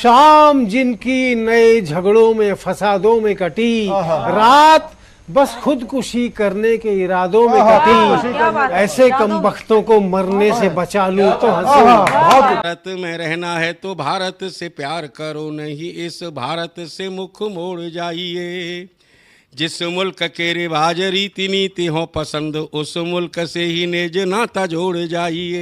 शाम जिनकी नए झगड़ों में फसादों में कटी, रात बस खुदकुशी करने के इरादों में कटी, ऐसे कमबख्तों को मरने से बचा लूं तो हंसूं। भारत में रहना है तो भारत से प्यार करो, नहीं इस भारत से मुख मोड़ जाइए। जिस मुल्क के रिवाज रीति नीति हो पसंद, उस मुल्क से ही नेज नाता जोड़ जाइए।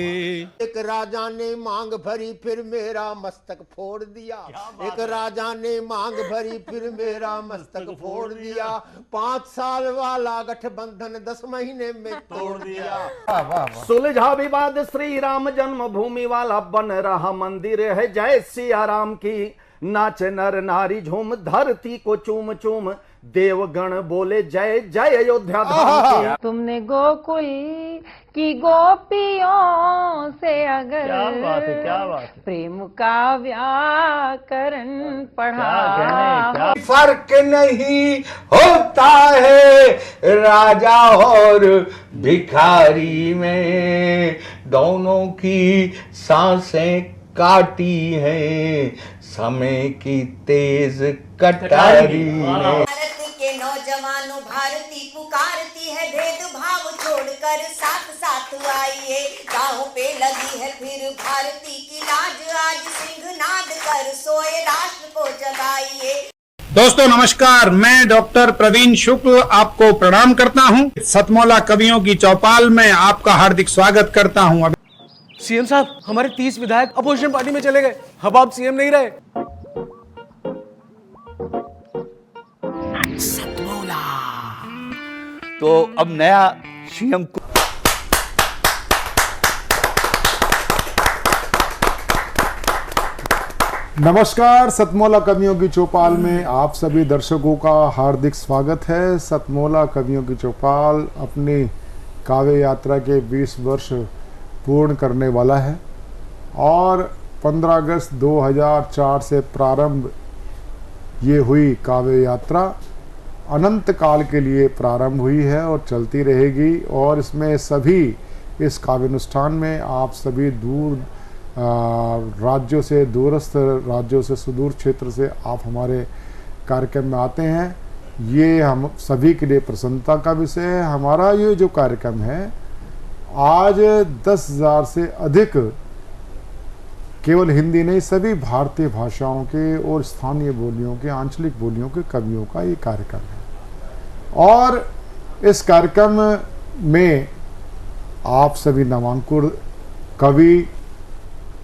एक राजा ने मांग भरी फिर मेरा मस्तक फोड़ दिया, एक राजा ने मांग भरी फिर मेरा मस्तक फोड़ दिया। 5 साल वाला गठबंधन 10 महीने में तोड़ दिया। सुलझा विवाद श्री राम जन्मभूमि वाला, बन रहा मंदिर है जय सिया राम की। नाच नर नारी झूम धरती को चूम चूम, देवगण बोले जय जय अयोध्या धाम की। तुमने गोकुल की गोपियों से अगर क्या बात है। प्रेम का व्याकरण पढ़ा, फर्क नहीं होता है राजा और भिखारी में, दोनों की सांसें काटी हैं समय की तेज कटारी ने। भारत के नौजवानों भारती पुकारती है, भेदभाव छोड़कर साथ साथ आइए। गाँव पे लगी है फिर भारती की लाज, आज सिंहनाद कर सोए राष्ट्र को जगाइए। दोस्तों नमस्कार, मैं डॉक्टर प्रवीण शुक्ल आपको प्रणाम करता हूं। सतमौला कवियों की चौपाल में आपका हार्दिक स्वागत करता हूं। सीएम साहब, हमारे 30 विधायक अपोजिशन पार्टी में चले गए, अब आप सीएम नहीं रहे। सतमौला तो अब नया सीएम को नमस्कार। सतमौला कवियों की चौपाल में आप सभी दर्शकों का हार्दिक स्वागत है। सतमौला कवियों की चौपाल अपनी काव्य यात्रा के 20 वर्ष पूर्ण करने वाला है और 15 अगस्त 2004 से प्रारंभ ये हुई काव्य यात्रा अनंत काल के लिए प्रारंभ हुई है और चलती रहेगी। और इसमें सभी इस काव्यानुष्ठान में आप सभी दूर राज्यों से, दूरस्थ राज्यों से, सुदूर क्षेत्र से आप हमारे कार्यक्रम में आते हैं। ये हम सभी के लिए प्रसन्नता का विषय है। हमारा ये जो कार्यक्रम है आज 10,000 से अधिक केवल हिंदी नहीं सभी भारतीय भाषाओं के और स्थानीय बोलियों के, आंचलिक बोलियों के कवियों का ये कार्यक्रम है। और इस कार्यक्रम में आप सभी नामांकुर कवि,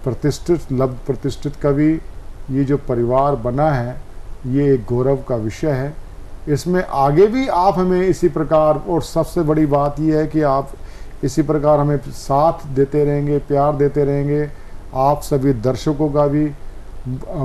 प्रतिष्ठित लब्ध प्रतिष्ठित कवि, ये जो परिवार बना है ये एक गौरव का विषय है। इसमें आगे भी आप हमें इसी प्रकार, और सबसे बड़ी बात ये है कि आप इसी प्रकार हमें साथ देते रहेंगे, प्यार देते रहेंगे। आप सभी दर्शकों का भी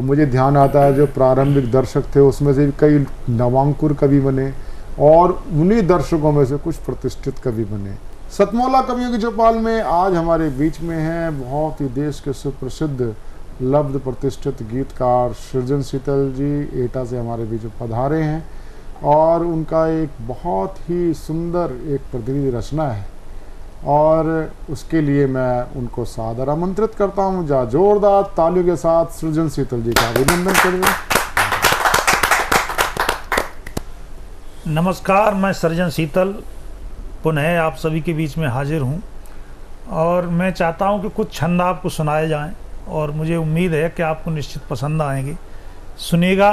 मुझे ध्यान आता है जो प्रारंभिक दर्शक थे उसमें से कई नवांकुर कवि बने और उन्हीं दर्शकों में से कुछ प्रतिष्ठित कवि बने। सतमौला कवियों की चौपाल में आज हमारे बीच में है बहुत ही देश के सुप्रसिद्ध लब्ध प्रतिष्ठित गीतकार सृजन शीतल जी। एटा से हमारे बीच में पधारे हैं और उनका एक बहुत ही सुंदर एक प्रतिनिधि रचना है और उसके लिए मैं उनको सादर आमंत्रित करता हूं। जा जोरदार तालियों के साथ सृजन शीतल जी का अभिनंदन करें। नमस्कार, मैं सृजन शीतल पुनः आप सभी के बीच में हाजिर हूं और मैं चाहता हूं कि कुछ छंद आपको सुनाए जाएं और मुझे उम्मीद है कि आपको निश्चित पसंद आएंगे। सुनिएगा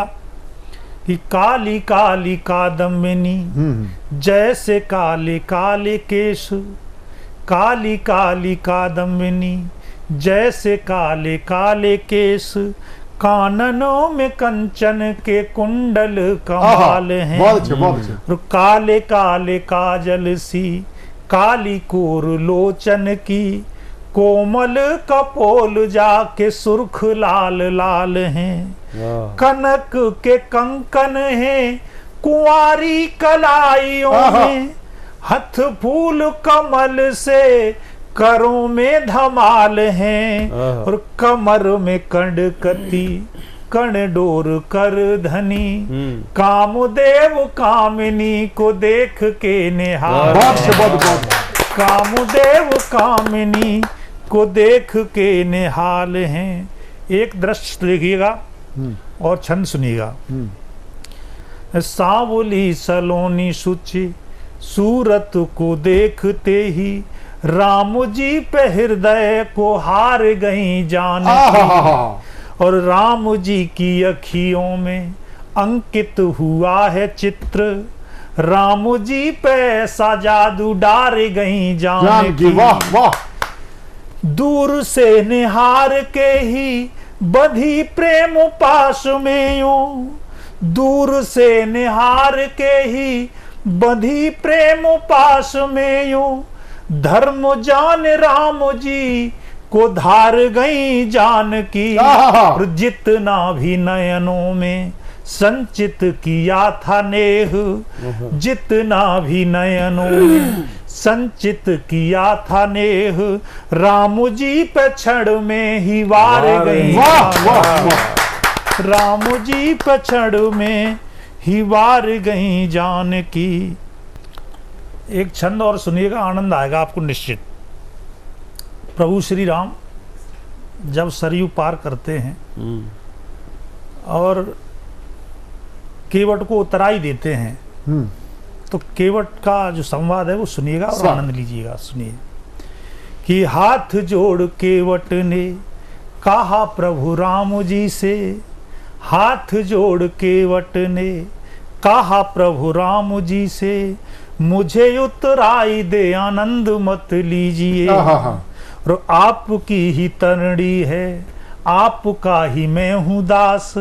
कि काली काली कादम्बिनी जैसे काले काले केश, काली काली कादम्बिनी जैसे काले काले केश, काननों में कंचन के कुंडल कमाल हैं। और काले काले काजल सी काली कोर लोचन की, कोमल कपोल जाके सुर्ख लाल लाल हैं। कनक के कंकन हैं कुंवारी कलाइयों में, हथ फूल कमल से करों में धमाल हैं। और कमर में कंडकती कण डोर कर धनी, कामदेव कामिनी को देख के निहाल। कामदेव कामिनी को देख के निहाल हैं। एक दृश्य देखिएगा, और छंद सुनिएगा। सांवली सलोनी सुचि सूरत को देखते ही राम जी पे हृदय को हार गई जान की। और राम जी की अखियों में अंकित हुआ है चित्र, राम जी पे ऐसा जादू डार गई जान की। वाह वाह। दूर से निहार के ही बधी प्रेम पास में यूं, दूर से निहार के ही बधी प्रेम पास में यूं, धर्म जान राम जी को धार गई जान की। और जितना भी नयनों में संचित किया था नेह, जितना भी नयनों में संचित किया था नेह, राम जी पे क्षण में ही वार गई। राम जी पे क्षण में ही वार गई जान की। एक छंद और सुनिएगा, आनंद आएगा आपको निश्चित। प्रभु श्री राम जब सरयू पार करते हैं और केवट को उतराई देते हैं, तो केवट का जो संवाद है वो सुनिएगा और आनंद लीजिएगा। सुनिए कि हाथ जोड़ केवट ने कहा प्रभु राम जी से, हाथ जोड़ केवट ने कहा प्रभु राम जी से, मुझे उतराई दे आनंद मत लीजिए। और आपकी ही तरणी है, आपका ही मैं हूँ दास,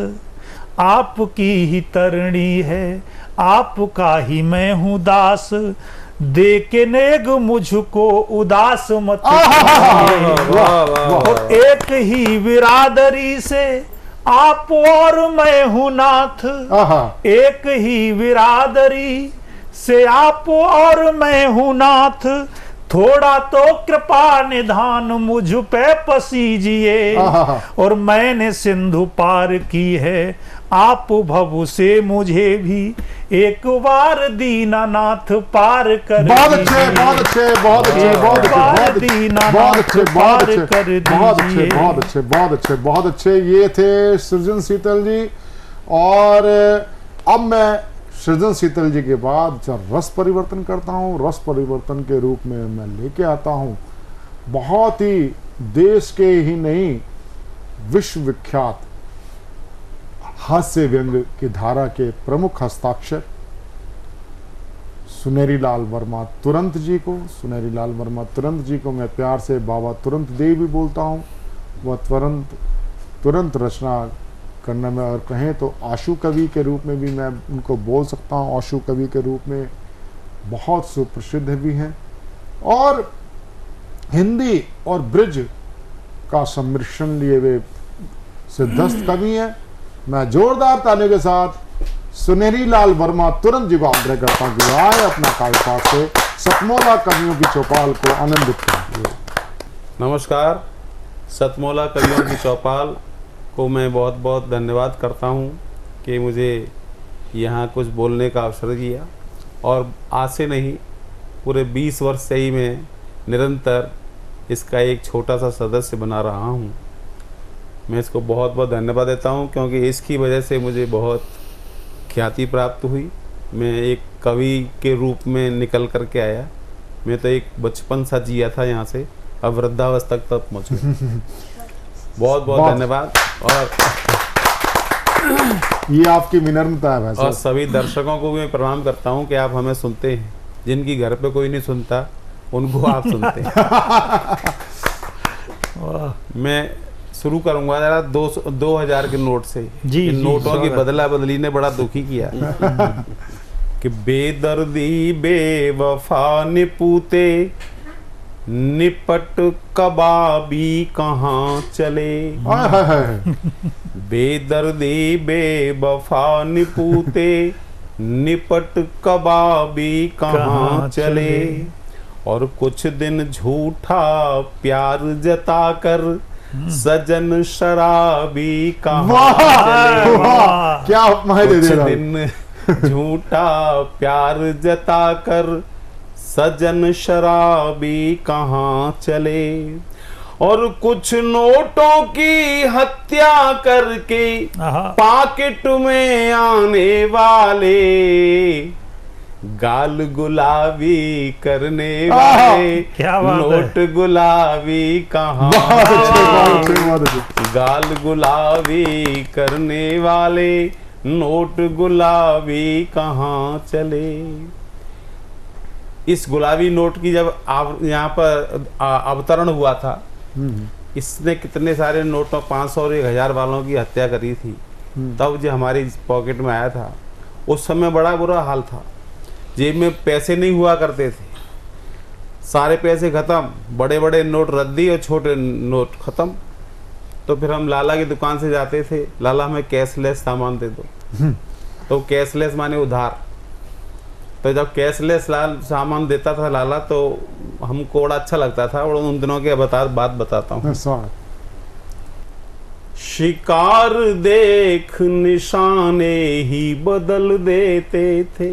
आपकी ही तरणी है, आपका ही मैं हूँ दास, दे के नेग मुझको उदास मत कीजिए। और एक ही बिरादरी से आप और मैं हूँ नाथ, एक ही बिरादरी से आप और मैं हूँ नाथ, थोड़ा तो कृपा निधान मुझ पे पसीजिए। और मैंने सिंधु पार की है, आप भव से मुझे भी एक बार दीनानाथ पार कर। बहुत अच्छे बहुत अच्छे बहुत अच्छे बहुत अच्छे बहुत अच्छे बहुत अच्छे बहुत अच्छे बहुत अच्छे बहुत अच्छे बहुत अच्छे। ये थे सृजन शीतल जी। और अब मैं सृजन शीतल जी के बाद जब रस परिवर्तन करता हूँ, रस परिवर्तन के रूप में मैं लेके आता हूँ बहुत ही देश के ही नहीं विश्व विख्यात हास्य व्यंग की धारा के प्रमुख हस्ताक्षर सुनेरी लाल वर्मा तुरंत जी को। सुनेरी लाल वर्मा तुरंत जी को मैं प्यार से बाबा तुरंत देव भी बोलता हूँ। वह तुरंत रचना करने में, और कहें तो आशु कवि के रूप में भी मैं उनको बोल सकता हूँ। आशु कवि के रूप में बहुत सुप्रसिद्ध भी हैं, और हिंदी और ब्रिज का सम्मिश्रण लिए वे सिद्धस्त कवि हैं। मैं जोरदार ताली के साथ सुनेरी लाल वर्मा तुरंत जी को आग्रह करता हूँ कि आए अपना काव्य पाठ से सतमोला कवियों की चौपाल को आनंदित करें। नमस्कार। सतमोला कवियों की चौपाल को मैं बहुत बहुत धन्यवाद करता हूँ कि मुझे यहाँ कुछ बोलने का अवसर दिया। और आज से नहीं, पूरे 20 वर्ष से ही मैं निरंतर इसका एक छोटा सा सदस्य बना रहा हूँ। मैं इसको बहुत बहुत धन्यवाद देता हूँ, क्योंकि इसकी वजह से मुझे बहुत ख्याति प्राप्त हुई। मैं एक कवि के रूप में निकल कर के आया। मैं तो एक बचपन सा जिया था यहाँ से, अब वृद्धावस्था तक पहुँच गया। बहुत बहुत धन्यवाद। और ये आपकी विनम्रता है वैसे। और सभी दर्शकों को भी मैं प्रणाम करता हूँ कि आप हमें सुनते हैं। जिनकी घर पे कोई नहीं सुनता उनको आप सुनते हैं। मैं शुरू करूंगा जरा 2000 के नोट से। इन नोटों की बदला बदली ने बड़ा दुखी किया। कि बेदर्दी बेवफा निपूते, निपट कबाबी कहाँ चले। बेदर्दी बेवफा निपूते, निपट कबाबी कहाँ चले। और कुछ दिन झूठा प्यार जता कर, सजन शराबी कहाँ चले। क्या कुछ दिन झूठा प्यार जता कर, सजन शराबी कहाँ चले। और कुछ नोटों की हत्या करके पॉकेट में आने वाले, गाल गुलाबी करने वाले, क्या बात नोट गुलाबी कहाँ, गाल गुलाबी करने वाले, नोट गुलाबी कहाँ चले। इस गुलाबी नोट की जब यहाँ पर अवतरण हुआ था, इसने कितने सारे नोटों 500 और 1000 वालों की हत्या करी थी, तब जो हमारी पॉकेट में आया था, उस समय बड़ा बुरा हाल था। जेब में पैसे नहीं हुआ करते थे, सारे पैसे खत्म, बड़े बड़े नोट रद्दी और छोटे नोट खत्म। तो फिर हम लाला की दुकान से जाते थे, लाला हमें कैशलेस सामान दे दो। तो कैशलेस माने उधार। तो जब कैशलेस सामान देता था लाला, तो हमको बड़ा अच्छा लगता था। और उन दिनों की बात बताता हूँ। शिकार देख निशाने ही बदल देते थे,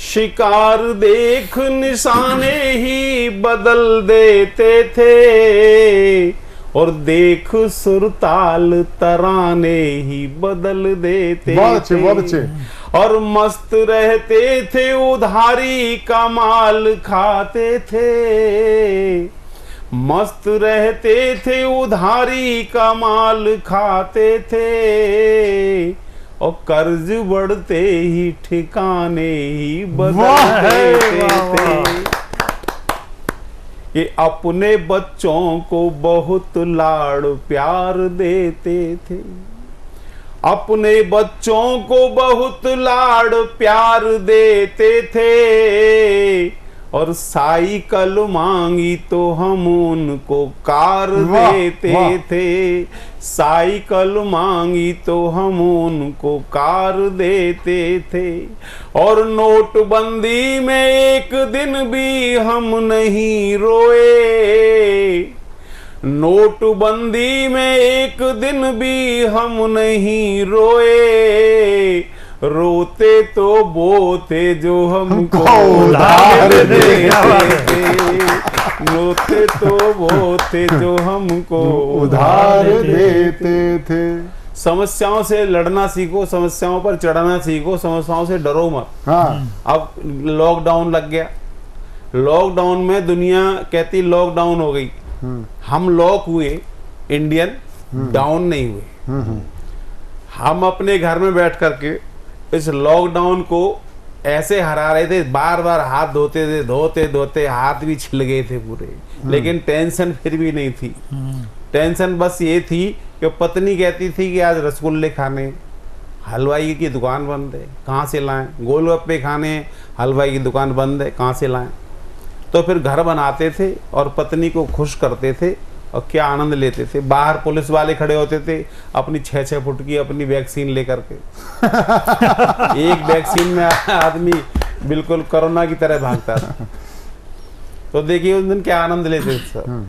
शिकार देख निशाने ही बदल देते थे, और देख सुरताल तराने ही बदल देते थे। बहुत अच्छे। और मस्त रहते थे, उधारी का माल खाते थे, मस्त रहते थे, उधारी का माल खाते थे, और कर्ज बढ़ते ही ठिकाने ही बदल देते थे। ये अपने बच्चों को बहुत लाड़ प्यार देते थे, अपने बच्चों को बहुत लाड़ प्यार देते थे, और साइकिल मांगी तो हम उनको कार देते थे, साइकिल मांगी तो हम उनको कार देते थे। और नोटबंदी में एक दिन भी हम नहीं रोए, नोटबंदी में एक दिन भी हम नहीं रोए, रोते तो वो थे जो हमको उधार देते थे, रोते तो वो थे जो हमको उधार देते थे। समस्याओं से लड़ना सीखो, समस्याओं पर चढ़ना सीखो, समस्याओं से डरो मत। अब लॉकडाउन लग गया, लॉकडाउन में दुनिया कहती लॉकडाउन हो गई, हम लॉक हुए, इंडियन डाउन नहीं हुए। हम अपने घर में बैठ करके इस लॉकडाउन को ऐसे हरा रहे थे, बार बार हाथ धोते थे, धोते धोते हाथ भी छिल गए थे पूरे, लेकिन टेंशन फिर भी नहीं थी। टेंशन बस ये थी कि पत्नी कहती थी कि आज रसगुल्ले खाने, हलवाई की दुकान बंद है, कहाँ से लाएं, गोलगप्पे खाने, हलवाई की दुकान बंद है, कहाँ से लाएं। तो फिर घर बनाते थे और पत्नी को खुश करते थे, और क्या आनंद लेते थे। बाहर पुलिस वाले खड़े होते थे अपनी 6-6 फुट की अपनी वैक्सीन लेकर के एक वैक्सीन में आदमी बिल्कुल कोरोना की तरह भागता था। तो देखिए उस दिन क्या आनंद लेते थे सर,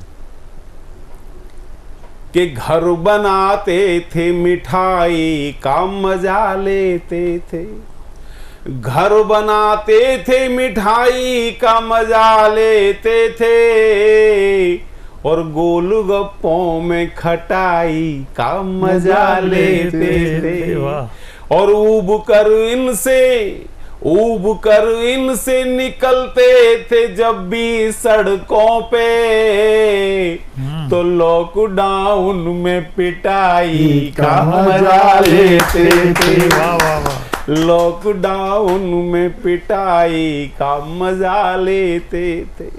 कि घर बनाते थे, मिठाई का मजा लेते थे, घर बनाते थे, मिठाई का मजा लेते थे, और गोलगप्पों में खटाई का मजा लेते थे, और उब कर इनसे निकलते थे जब भी सड़कों पे, तो लॉकडाउन में पिटाई का मजा लेते थे, लॉकडाउन में पिटाई का मजा लेते थे।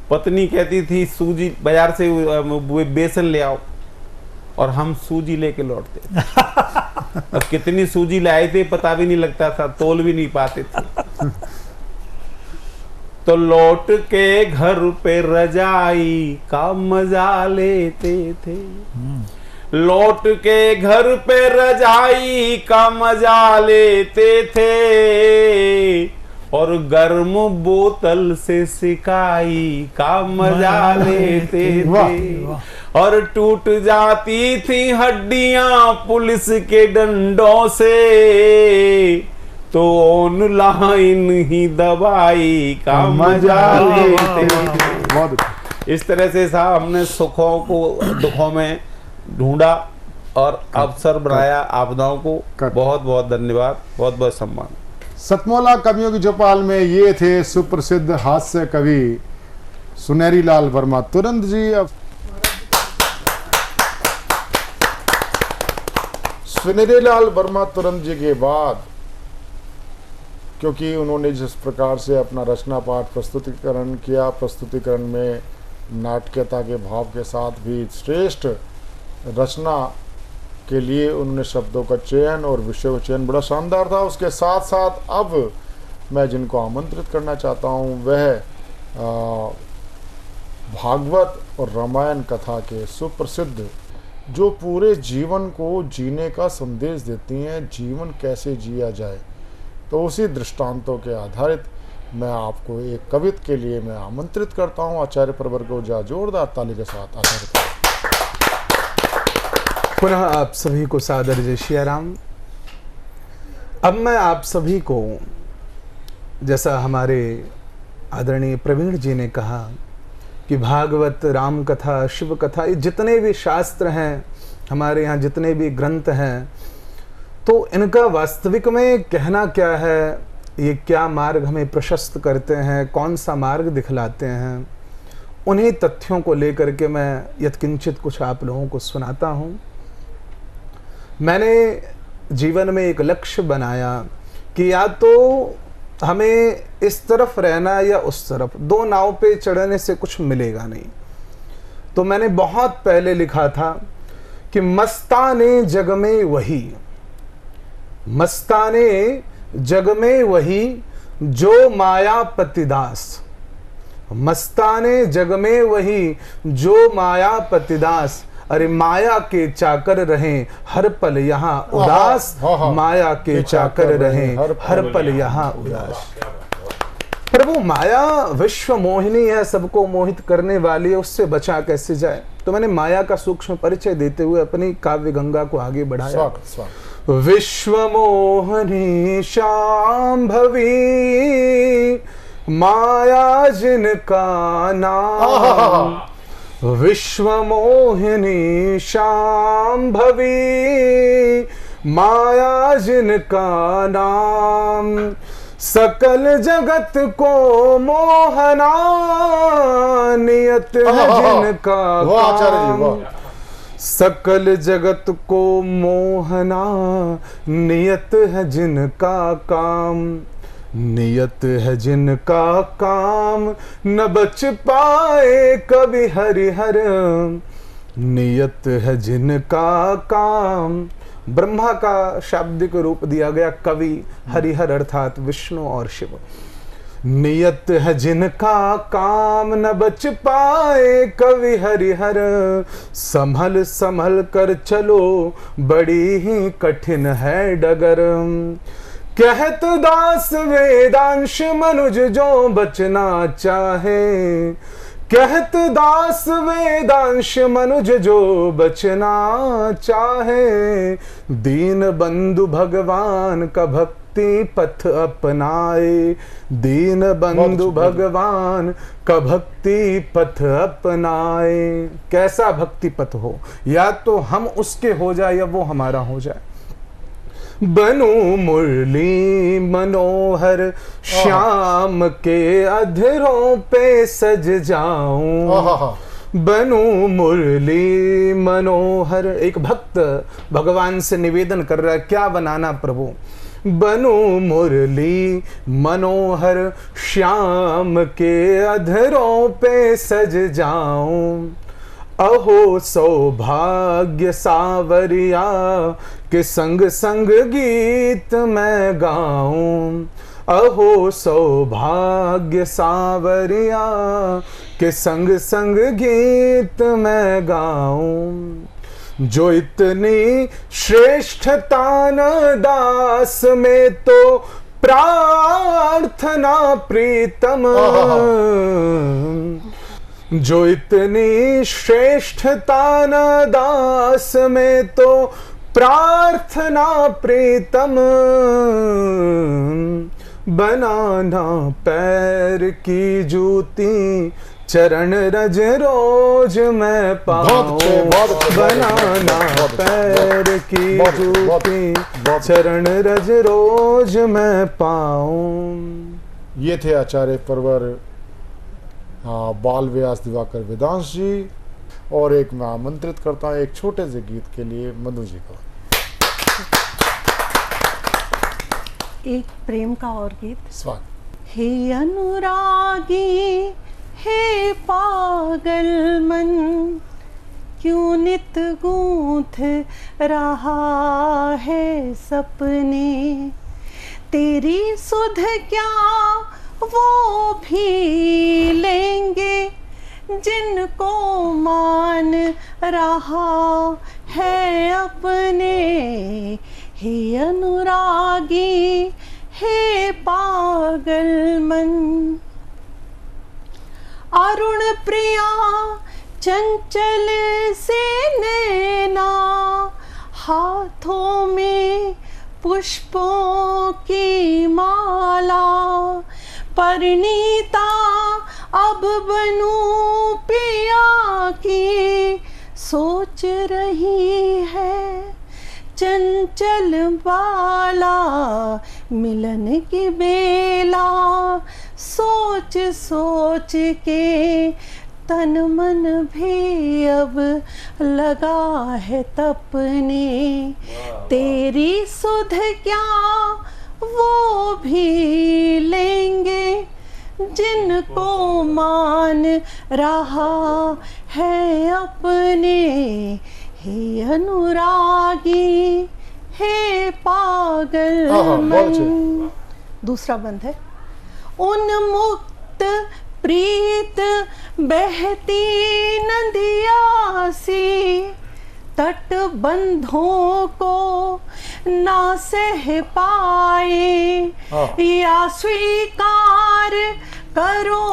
पत्नी कहती थी सूजी बाजार से बेसन ले आओ, और हम सूजी लेके लौटते थे। और कितनी सूजी लाए थे पता भी नहीं लगता था, तोल भी नहीं पाते थे। तो लौट के घर पे रजाई का मजा लेते थे, लौट के घर पे रजाई का मजा लेते थे, और गर्म बोतल से सिकाई का मजा लेते थे, और टूट जाती थी हड्डियां पुलिस के डंडों से, तो ऑनलाइन ही दवाई का मजा लेते थे। इस तरह से साहब हमने सुखों को दुखों में ढूंढा और अवसर बनाया आपदाओं को। बहुत बहुत धन्यवाद, बहुत बहुत सम्मान। सतमोला कवियों की चौपाल में ये थे सुप्रसिद्ध हास्य कवि सुनहरी लाल वर्मा तुरंत जी। अब सुनहरी लाल वर्मा तुरंत जी के बाद, क्योंकि उन्होंने जिस प्रकार से अपना रचना पाठ प्रस्तुतिकरण किया, प्रस्तुतिकरण में नाटकीयता के भाव के साथ भी श्रेष्ठ रचना के लिए उन्होंने शब्दों का चयन और विषय का चयन बड़ा शानदार था। उसके साथ साथ अब मैं जिनको आमंत्रित करना चाहता हूँ वह भागवत और रामायण कथा के सुप्रसिद्ध, जो पूरे जीवन को जीने का संदेश देती हैं, जीवन कैसे जिया जाए। तो उसी दृष्टांतों के आधारित मैं आपको एक कविता के लिए मैं आमंत्रित करता हूँ। आचार्य प्रवर को जोरदार ताली के साथ आचार्य। पुनः आप सभी को सादर जय श्री राम। अब मैं आप सभी को, जैसा हमारे आदरणीय प्रवीण जी ने कहा कि भागवत, राम कथा, शिव कथा, ये जितने भी शास्त्र हैं हमारे यहाँ, जितने भी ग्रंथ हैं, तो इनका वास्तविक में कहना क्या है, ये क्या मार्ग हमें प्रशस्त करते हैं, कौन सा मार्ग दिखलाते हैं, उन्हीं तथ्यों को लेकर के मैं यत्किंचित कुछ आप लोगों को सुनाता हूँ। मैंने जीवन में एक लक्ष्य बनाया कि या तो हमें इस तरफ रहना या उस तरफ, दो नाव पे चढ़ने से कुछ मिलेगा नहीं। तो मैंने बहुत पहले लिखा था कि मस्ताने जग में वही, मस्ताने जग में वही जो मायापति दास, मस्ताने जग में वही जो मायापति दास। अरे माया के चाकर रहें हर पल यहाँ उदास, माया के चाकर रहें हर पल यहाँ उदास। प्रभु माया विश्व मोहिनी है, सबको मोहित करने वाली है, उससे बचा कैसे जाए। तो मैंने माया का सूक्ष्म परिचय देते हुए अपनी काव्य गंगा को आगे बढ़ाया। विश्व मोहिनी शांभवी माया जिनका नाम, विश्व मोहिनी शांभवी माया जिनका नाम, सकल जगत को मोहना नियत है जिनका काम, सकल जगत को मोहना नियत है जिनका काम, नियत है जिनका काम न बच पाए कभी हरिहर, नियत है जिनका काम। ब्रह्मा का शाब्दिक रूप दिया गया कवि, हरिहर अर्थात विष्णु और शिव। नियत है जिनका काम न बच पाए कवि हरिहर, संभल संभल कर चलो बड़ी ही कठिन है डगर। कहत दास वेदांश मनुज जो बचना चाहे, कहत दास वेदांश मनुज जो बचना चाहे, दीन बंधु भगवान का भक्ति पथ अपनाए, दीन बंधु भगवान का भक्ति पथ अपनाए। कैसा भक्ति पथ हो, या तो हम उसके हो जाए या वो हमारा हो जाए। बनू मुरली मनोहर श्याम के अधरों पे सज जाऊं, बनू मुरली मनोहर। एक भक्त भगवान से निवेदन कर रहा है, क्या बनाना प्रभु। बनू मुरली मनोहर श्याम के अधरों पे सज जाऊं, अहो सौभाग्य सावरिया के संग संग गीत मैं गाऊं, अहो सौभाग्य सावरिया के संग संग गीत मैं गाऊं। जो इतनी श्रेष्ठता न दास में तो प्रार्थना प्रीतम, जो इतनी श्रेष्ठता न दास में तो प्रार्थना प्रीतम, बनाना पैर की जूती चरण रज रोज मैं पाऊं, बनाना पैर की जूती, चरण रज रोज मैं पाऊं। ये थे आचार्य परवर बाल व्यास दिवाकर वेदांश जी। और एक मैं आमंत्रित करता हूँ एक छोटे से गीत के लिए मधु जी को। एक प्रेम का और गीत। स्वागत। हे अनुरागी हे पागल मन, क्यों नित गूंथ रहा है सपने, तेरी सुध क्या वो भी लेंगे जिनको मान रहा है अपने। हे अनुरागी हे पागल मन, अरुण प्रिया चंचल से नैना, हाथों में पुष्पों की माला, परिणीता अब बनूं पिया की, सोच रही है चंचल बाला, मिलन की बेला, सोच सोच के तन मन भी अब लगा है तपने, तेरी सुध क्या वो भी लेंगे जिनको मान रहा है अपने। हे अनुरागी हे पागल मन। दूसरा बंद है। उन्मुक्त प्रीत बहती नदिया सी, तटबंधों को ना सह पाए, या स्वीकार करो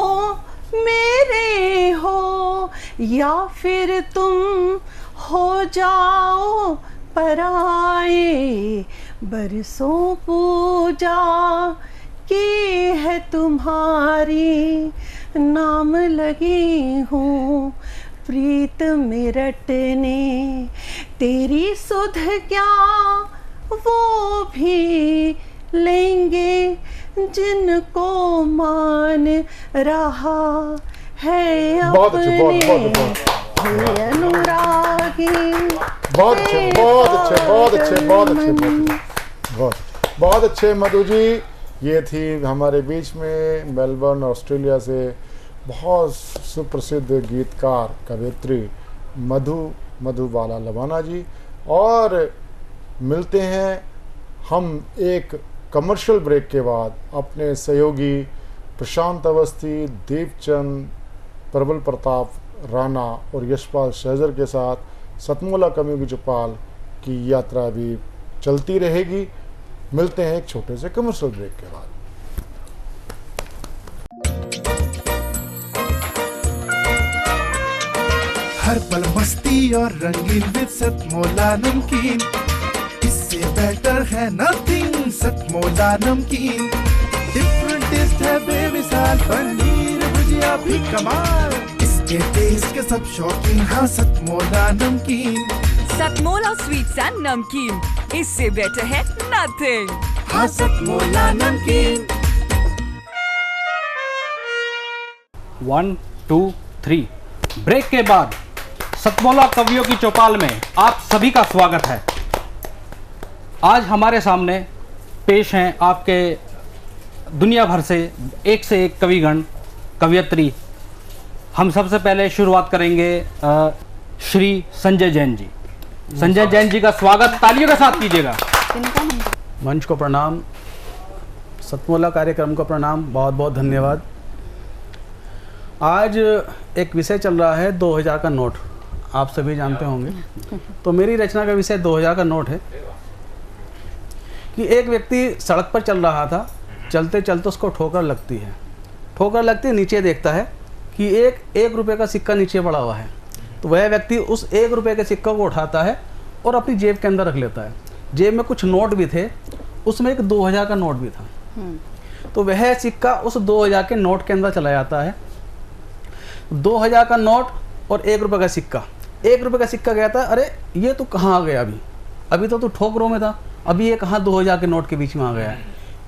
मेरे हो, या फिर तुम हो जाओ पराए। बरसों पूजा की है तुम्हारी, नाम लगी हूँ प्रीत में रटने, तेरी सुध क्या वो भी लेंगे जिनको मान रहा है अपने। हे अनुरागी बहुत अच्छे बहुत अच्छे बहुत अच्छे बहुत अच्छे बहुत अच्छे मधु जी। ये थी हमारे बीच में मेलबर्न ऑस्ट्रेलिया से बहुत सुप्रसिद्ध गीतकार कवयित्री मधु बाला लवाना जी। और मिलते हैं हम एक कमर्शियल ब्रेक के बाद अपने सहयोगी प्रशांत अवस्थी, दीपचंद, प्रबल प्रताप राणा और यशपाल शहजर के साथ सतमोला कवियों की चौपाल की यात्रा भी चलती रहेगी। मिलते हैं एक छोटे से कमर्शियल ब्रेक के बाद। हर पल मस्ती और रंगीन विद सतमोला नमकीन, इससे बेटर है नथिंग। सतमोला नमकीन डिफरेंट टेस्ट है बेमिसाल, पनीर भुजिया भी कमाल, इसके टेस्ट के सब शौकीन। हाँ सतमोला नमकीन, सतमोला स्वीट्स एंड नमकीन, इससे बेटर है नथिंग। हाँ सतमोला नमकीन। 1 2 3 ब्रेक के बाद सतमोला कवियों की चौपाल में आप सभी का स्वागत है। आज हमारे सामने पेश हैं आपके दुनिया भर से एक कविगण कवयित्री। हम सबसे पहले शुरुआत करेंगे श्री संजय जैन जी। संजय जैन जी का स्वागत तालियों के साथ कीजिएगा। मंच को प्रणाम, सतमोला कार्यक्रम को प्रणाम, बहुत बहुत धन्यवाद। आज एक विषय चल रहा है 2000 का नोट, आप सभी जानते होंगे। तो मेरी रचना का विषय 2000 का नोट है कि एक व्यक्ति सड़क पर चल रहा था, चलते चलते उसको ठोकर लगती है। ठोकर लगती, नीचे देखता है कि एक रुपये का सिक्का नीचे पड़ा हुआ है। तो वह व्यक्ति उस 1 रुपये के सिक्का को उठाता है और अपनी जेब के अंदर रख लेता है। जेब में कुछ नोट भी थे, उसमें एक 2000 का नोट भी था। तो वह सिक्का उस 2000 के नोट के अंदर चला जाता है। 2000 का नोट और 1 रुपये का सिक्का। 1 रुपये का सिक्का गया था, अरे ये तो कहाँ आ गया अभी तो ठोकरों में था, अभी ये कहाँ 2000 के नोट के बीच में आ गया है।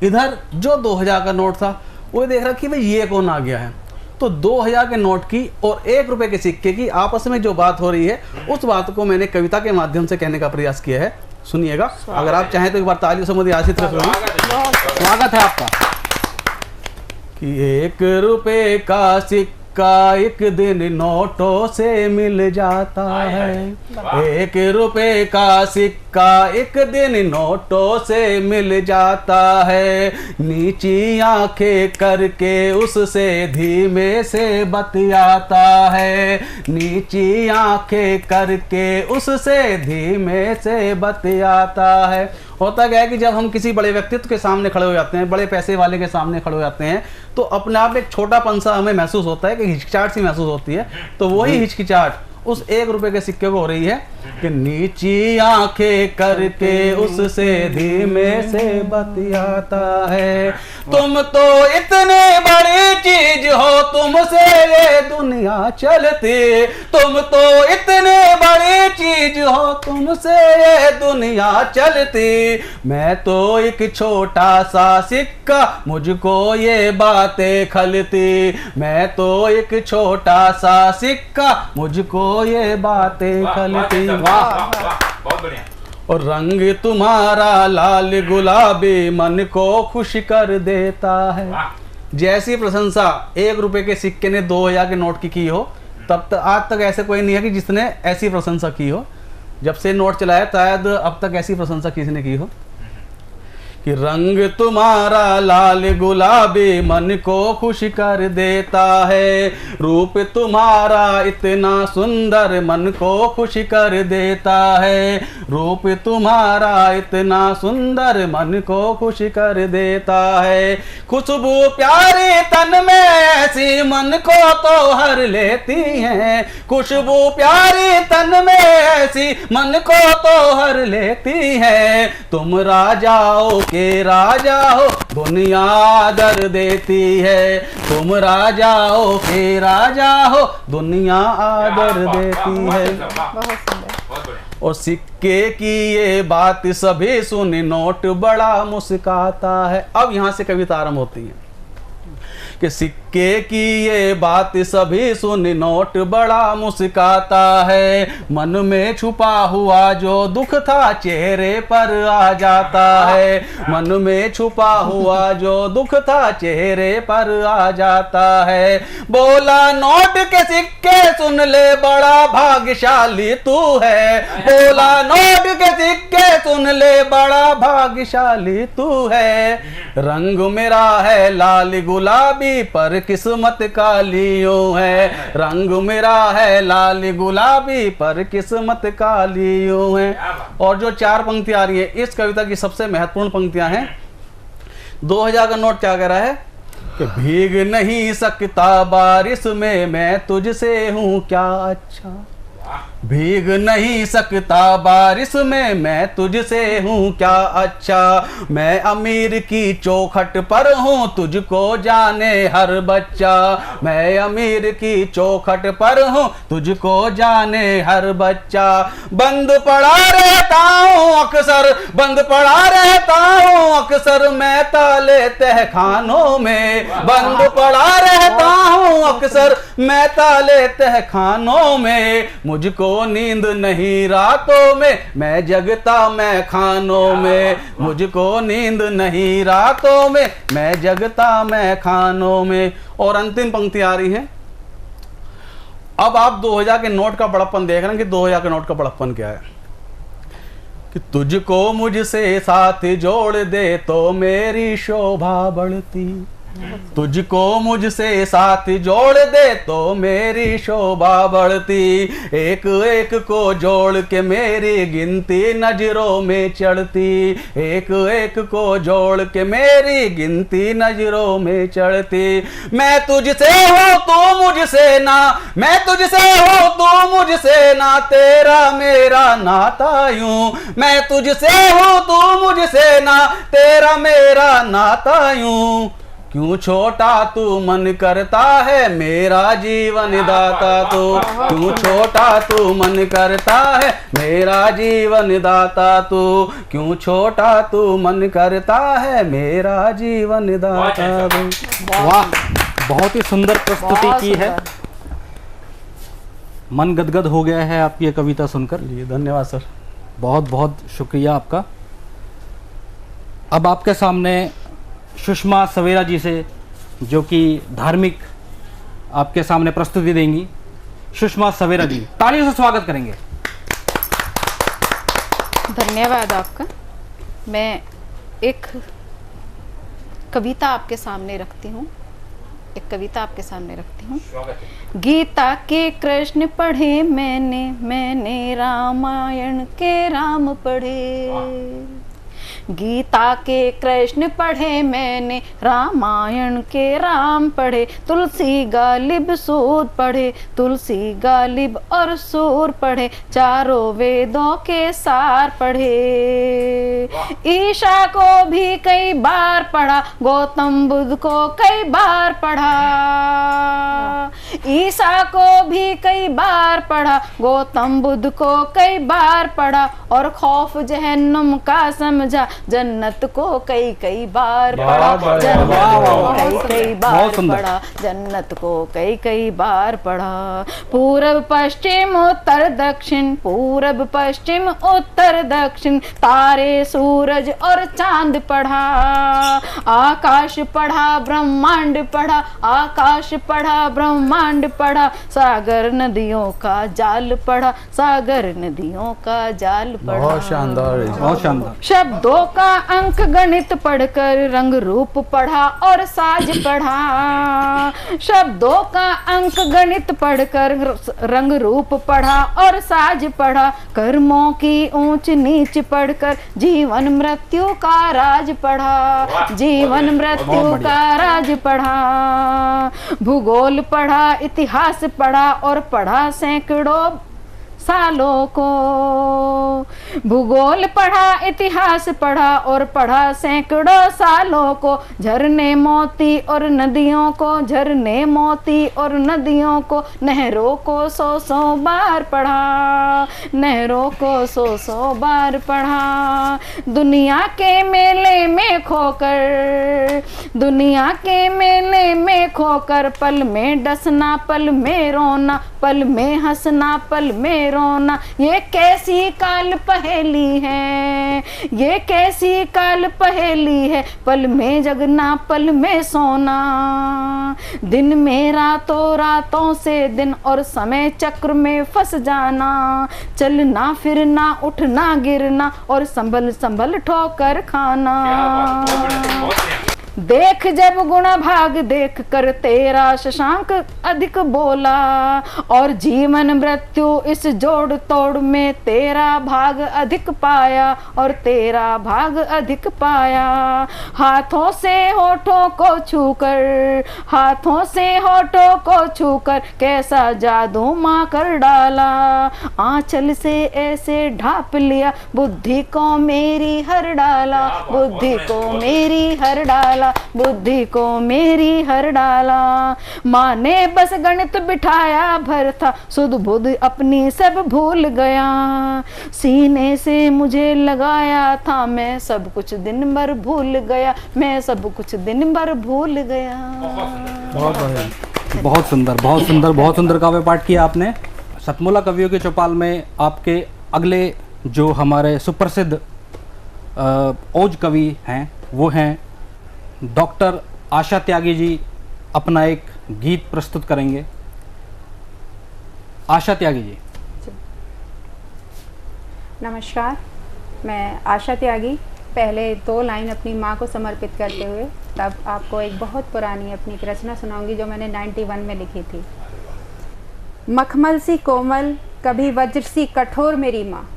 इधर जो 2000 का नोट था वो देख रहा कि भाई ये कौन आ गया है। तो 2000 के नोट की और 1 रुपये के सिक्के की आपस में जो बात हो रही है, उस बात को मैंने कविता के माध्यम से कहने का प्रयास किया है। सुनिएगा, अगर आप चाहें तो एक बार तालियों से मुझे आशीष रखें। स्वागत है आपका। कि 1 रुपये का सिक्का एक दिन नोटों से मिल जाता है, 1 रुपये का सिक्का एक दिन नोटों से मिल जाता है। नीची आंखें करके उससे धीमे से बतियाता है, नीची आंखें करके उससे धीमे से बतियाता है। होता क्या है कि जब हम किसी बड़े व्यक्तित्व के सामने खड़े हो जाते हैं, बड़े पैसे वाले के सामने खड़े हो जाते हैं, तो अपने आप एक छोटापन सा हमें महसूस होता है कि हिचकिचाहट सी महसूस होती है। तो वही हिचकिचाहट उस 1 रुपये के सिक्के को हो रही है कि नीची आंखें करके उससे धीमे से बतियाता है। तुम तो इतने बड़ी चीज हो, तुमसे ये दुनिया चलती, तुम तो इतने बड़ी चीज हो, तुमसे ये दुनिया चलती। मैं तो एक छोटा सा सिक्का, मुझको ये बातें खलती। मैं तो एक छोटा सा सिक्का, मुझको ये बातें खलती। बहुत बढ़िया। और रंग तुम्हारा लाल गुलाबी मन को खुश कर देता है। जैसी प्रशंसा 1 रुपये के सिक्के ने 2000 के नोट की हो, तब तक आज तक ऐसे कोई नहीं है कि जिसने ऐसी प्रशंसा की हो। जब से नोट चला है शायद अब तक ऐसी प्रशंसा किसी ने की हो कि रंग तुम्हारा लाल गुलाबी मन को खुश कर देता है। रूप तुम्हारा इतना सुंदर मन को खुश कर देता है। रूप तुम्हारा इतना सुंदर मन को खुश कर देता है। खुशबू प्यारी तन में ऐसी मन को तो हर लेती है। खुशबू प्यारी तन में ऐसी मन को तो हर लेती है। तुम राजाओं के राजा हो, दुनिया आदर देती है। तुम राजाओं के राजा हो, दुनिया आदर देती है। और सिक्के की ये बात सभी सुन नोट बड़ा मुस्काता है। अब यहाँ से कविता आरंभ होती है कि सिक्के की ये बात सभी सुन नोट बड़ा मुस्काता है। मन में छुपा हुआ जो दुख था चेहरे पर आ जाता है। मन में छुपा हुआ जो दुख था चेहरे पर आ जाता है। बोला नोट के सिक्के सुन ले बड़ा भाग्यशाली तू है। बोला नोट के सिक्के सुन ले बड़ा भाग्यशाली तू है। रंग मेरा है लाल गुलाबी पर किस्मत कालियों है। रंग मेरा है लाल गुलाबी पर किस्मत कालियों है। और जो 4 पंक्तियां आ रही है इस कविता की सबसे महत्वपूर्ण पंक्तियां हैं। 2000 का नोट क्या कह रहा है कि भीग नहीं सकता बारिश में मैं तुझसे हूं क्या अच्छा। भीग नहीं सकता बारिश में मैं तुझसे हूँ क्या अच्छा। मैं अमीर की चौखट पर हूँ तुझको जाने हर बच्चा। मैं अमीर की चौखट पर हूँ तुझको जाने हर बच्चा। बंद पड़ा रहता हूँ अक्सर, बंद पड़ा रहता हूँ अक्सर मैं ताले तहखानों में। बंद पड़ा रहता हूँ अक्सर मैं ताले तहखानों में। मुझको नींद नहीं रातों में मैं जगता मैं खानों में। मुझको नींद नहीं रातों में मैं जगता मैं खानों में। और अंतिम पंक्ति आ रही है। अब आप 2000 के नोट का बड़प्पन देख रहे हैं कि 2000 के नोट का बड़प्पन क्या है कि तुझको मुझसे साथ जोड़ दे तो मेरी शोभा बढ़ती। तुझको मुझसे साथ जोड़ दे तो मेरी शोभा बढ़ती। एक एक को जोड़ के मेरी गिनती नजरों में चढ़ती। एक एक को जोड़ के मेरी गिनती नजरों में चढ़ती। मैं तुझसे हूँ तू मुझसे ना, मैं तुझसे हूँ तू मुझसे ना, तेरा मेरा नाता यूं। मैं तुझसे हूँ तू मुझसे ना, तेरा मेरा नाता यूं। क्यों छोटा तू मन करता है मेरा जीवन दाता तू, क्यों छोटा तू मन करता है मेरा जीवन दाता तू, क्यों छोटा तू मन करता है मेरा जीवन दाता तू। वाह, बहुत ही सुंदर प्रस्तुति बहुत की है। सुंदर। मन गदगद हो गया है आपकी ये कविता सुनकर। जी धन्यवाद सर। बहुत बहुत शुक्रिया आपका। अब आपके सामने सुषमा सवेरा जी से, जो कि धार्मिक आपके सामने प्रस्तुति देंगी। सुषमा सवेरा जी, तालियों से स्वागत करेंगे। धन्यवाद आपका। मैं एक कविता आपके सामने रखती हूँ, एक कविता आपके सामने रखती हूँ। गीता के कृष्ण पढ़े मैंने रामायण के राम पढ़े। गीता के कृष्ण पढ़े मैंने रामायण के राम पढ़े। तुलसी गालिब सूद पढ़े, तुलसी गालिब और सूर पढ़े। चारों वेदों के सार पढ़े। ईशा को भी कई बार पढ़ा, गौतम बुद्ध को कई बार पढ़ा। ईसा को भी कई बार पढ़ा, गौतम बुद्ध को कई बार पढ़ा। और खौफ जहन्नुम का समझा, जन्नत को कई कई बार पढ़ा। जन्नत को कई कई बार पढ़ा, जन्नत को कई कई बार पढ़ा। पूरब पश्चिम उत्तर दक्षिण, पूरब पश्चिम उत्तर दक्षिण। तारे सूरज और चांद पढ़ा। आकाश पढ़ा, ब्रह्मांड पढ़ा, आकाश पढ़ा, ब्रह्मांड पढ़ा। सागर नदियों का जाल पढ़ा, सागर नदियों का जाल पढ़ा। बहुत शानदार, बहुत शानदार। शब्दों का अंक गणित पढ़कर रंग रूप पढ़ा और साज पढ़ा। शब्दों का अंक गणित पढ़कर रंग रूप पढ़ा और साज पढ़ा। कर्मों की ऊंच नीच पढ़कर जीवन मृत्यु का राज पढ़ा, जीवन मृत्यु का राज पढ़ा। भूगोल पढ़ा, इतिहास पढ़ा और पढ़ा सैकड़ों सालों को। भूगोल पढ़ा, इतिहास पढ़ा और पढ़ा सैकड़ों सालों को। झरने मोती और नदियों को, झरने मोती और नदियों को। नहरों को सौ सौ बार पढ़ा, नहरों को सौ सौ बार पढ़ा। दुनिया के मेले में खोकर, दुनिया के मेले में खोकर। पल में डसना, पल में रोना, पल में हंसना, पल में रोना। ये कैसी काल पहेली है, ये कैसी काल पहेली है। पल में जगना, पल में सोना। दिन में रातों, रातों से दिन और समय चक्र में फंस जाना। चलना फिरना, उठना गिरना और संभल संभल ठोकर खाना। देख जब गुणा भाग देख कर तेरा शशांक अधिक बोला। और जीवन मृत्यु इस जोड़ तोड़ में तेरा भाग अधिक पाया, और तेरा भाग अधिक पाया। हाथों से होठों को छूकर, हाथों से होठों को छूकर कैसा जादू माँ कर डाला। आंचल से ऐसे ढाप लिया, बुद्धि को मेरी हर डाला, बुद्धि को मेरी हर डाला, बुद्धि को मेरी हर डाला। माँ ने बस गणित बिठाया भर था, सुध बुध अपनी सब भूल गया। सीने से मुझे लगाया था, मैं सब कुछ दिन भर भूल गया, मैं सब कुछ दिन भर भूल गया। बहुत बढ़िया, बहुत सुंदर, बहुत सुंदर, बहुत सुंदर काव्य पाठ किया आपने। सतमोला कवियों के चौपाल में आपके अगले जो हमारे सुप्रसिद्ध ओज कवि हैं वो हैं डॉक्टर आशा त्यागी जी। अपना एक गीत प्रस्तुत करेंगे। आशा त्यागी जी। नमस्कार, मैं आशा त्यागी। पहले 2 लाइन अपनी माँ को समर्पित करते हुए तब आपको एक बहुत पुरानी अपनी एक रचना सुनाऊंगी जो मैंने 91 में लिखी थी। मखमल सी कोमल कभी वज्र सी कठोर मेरी माँ,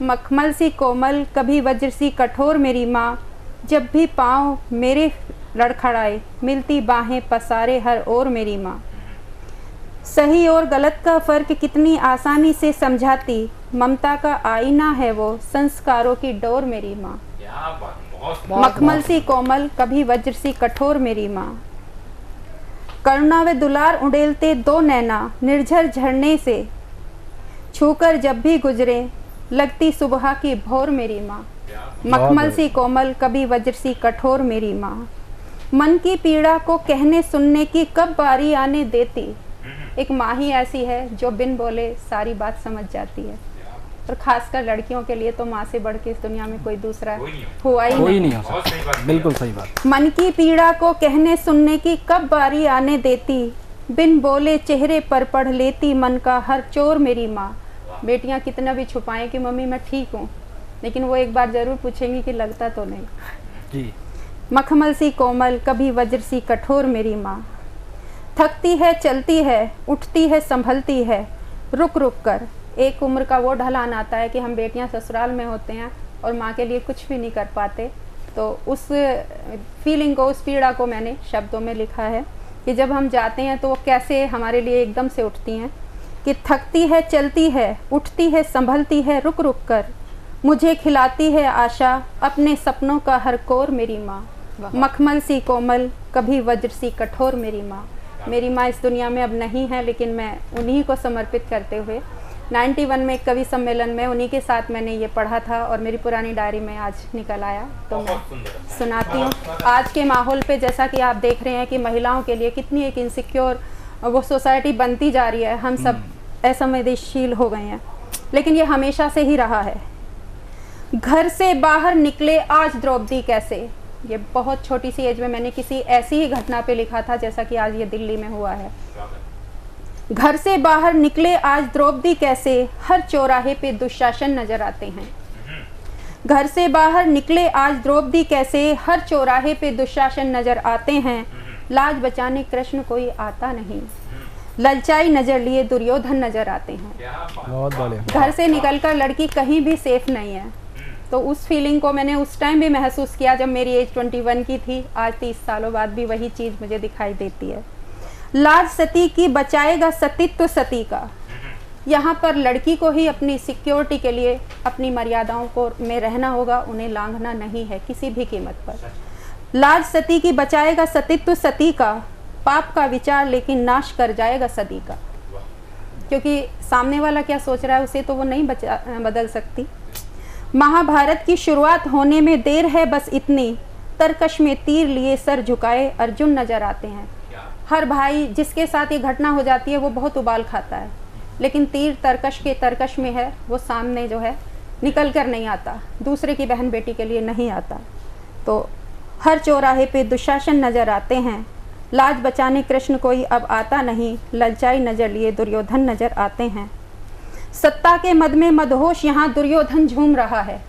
मखमल सी कोमल कभी वज्र सी कठोर मेरी माँ। जब भी पाँव मेरे लड़खड़ाए मिलती बाहें पसारे हर ओर मेरी माँ। सही और गलत का फ़र्क कितनी आसानी से समझाती, ममता का आईना है वो संस्कारों की डोर मेरी माँ। मखमल सी कोमल कभी वज्र सी कठोर मेरी माँ। करुणा व दुलार उड़ेलते दो नैना निर्झर झरने से, छूकर जब भी गुजरे लगती सुबह की भोर मेरी माँ। मखमल सी कोमल कभी वज्र सी कठोर मेरी माँ। मन की पीड़ा को कहने सुनने की कब बारी आने देती। एक माँ ही ऐसी है जो बिन बोले सारी बात समझ जाती है, और खासकर लड़कियों के लिए तो माँ से बढ़ के इस दुनिया में कोई दूसरा हुआ ही नहीं। हो सकता। बिल्कुल सही बात। मन की पीड़ा को कहने सुनने की कब बारी आने देती, बिन बोले चेहरे पर पढ़ लेती मन का हर चोर मेरी माँ। बेटियां कितना भी छुपाएं कि मम्मी मैं ठीक हूँ, लेकिन वो एक बार जरूर पूछेंगी कि लगता तो नहीं। जी। मखमल सी कोमल कभी वज्र सी कठोर मेरी माँ। थकती है चलती है उठती है संभलती है रुक रुक कर। एक उम्र का वो ढलान आता है कि हम बेटियां ससुराल में होते हैं और माँ के लिए कुछ भी नहीं कर पाते। तो उस फीलिंग को, उस पीड़ा को मैंने शब्दों में लिखा है कि जब हम जाते हैं तो वो कैसे हमारे लिए एकदम से उठती हैं। कि थकती है चलती है उठती है संभलती है रुक रुक कर, मुझे खिलाती है आशा अपने सपनों का हर कोर मेरी माँ। मखमल सी कोमल कभी वज्र सी कठोर मेरी माँ। मेरी माँ इस दुनिया में अब नहीं है, लेकिन मैं उन्हीं को समर्पित करते हुए 91 में एक कवि सम्मेलन में उन्हीं के साथ मैंने ये पढ़ा था और मेरी पुरानी डायरी में आज निकल आया, तो मैं सुनाती हूँ। आज के माहौल पे जैसा कि आप देख रहे हैं कि महिलाओं के लिए कितनी एक इनसिक्योर वो सोसाइटी बनती जा रही है, हम सब असंवेदनशील हो गए हैं, लेकिन ये हमेशा से ही रहा है। घर से बाहर निकले आज द्रौपदी कैसे, ये बहुत छोटी सी एज में मैंने किसी ऐसी ही घटना पे लिखा था जैसा कि आज ये दिल्ली में हुआ है। घर से बाहर निकले आज द्रौपदी कैसे, हर चौराहे पे दुशासन नजर आते हैं। घर से बाहर निकले आज द्रौपदी कैसे, हर चौराहे पे दुशासन नजर आते हैं। लाज बचाने कृष्ण कोई आता नहीं, ललचाई नजर लिए दुर्योधन नजर आते हैं। बहुत बढ़िया। घर से निकलकर लड़की कहीं भी सेफ नहीं है। तो उस फीलिंग को मैंने उस टाइम भी महसूस किया जब मेरी एज 21 की थी। आज 30 सालों बाद भी वही चीज़ मुझे दिखाई देती है। लाज सती की बचाएगा सतीत्व सती का। यहाँ पर लड़की को ही अपनी सिक्योरिटी के लिए अपनी मर्यादाओं को में रहना होगा, उन्हें लांघना नहीं है किसी भी कीमत पर। लाज सती की बचाएगा सतीत्व सती का, पाप का विचार लेकिन नाश कर जाएगा सदी का। क्योंकि सामने वाला क्या सोच रहा है उसे तो वो नहीं बदल सकती। महाभारत की शुरुआत होने में देर है बस इतनी, तरकश में तीर लिए सर झुकाए अर्जुन नजर आते हैं। हर भाई जिसके साथ ये घटना हो जाती है वो बहुत उबाल खाता है, लेकिन तीर तरकश के तरकश में है, वो सामने जो है निकल कर नहीं आता, दूसरे की बहन बेटी के लिए नहीं आता। तो हर चौराहे पे दुशासन नजर आते हैं। लाज बचाने कृष्ण कोई अब आता नहीं, ललचाई नजर लिए दुर्योधन नजर आते हैं। सत्ता के मद में मदहोश यहाँ दुर्योधन झूम रहा है।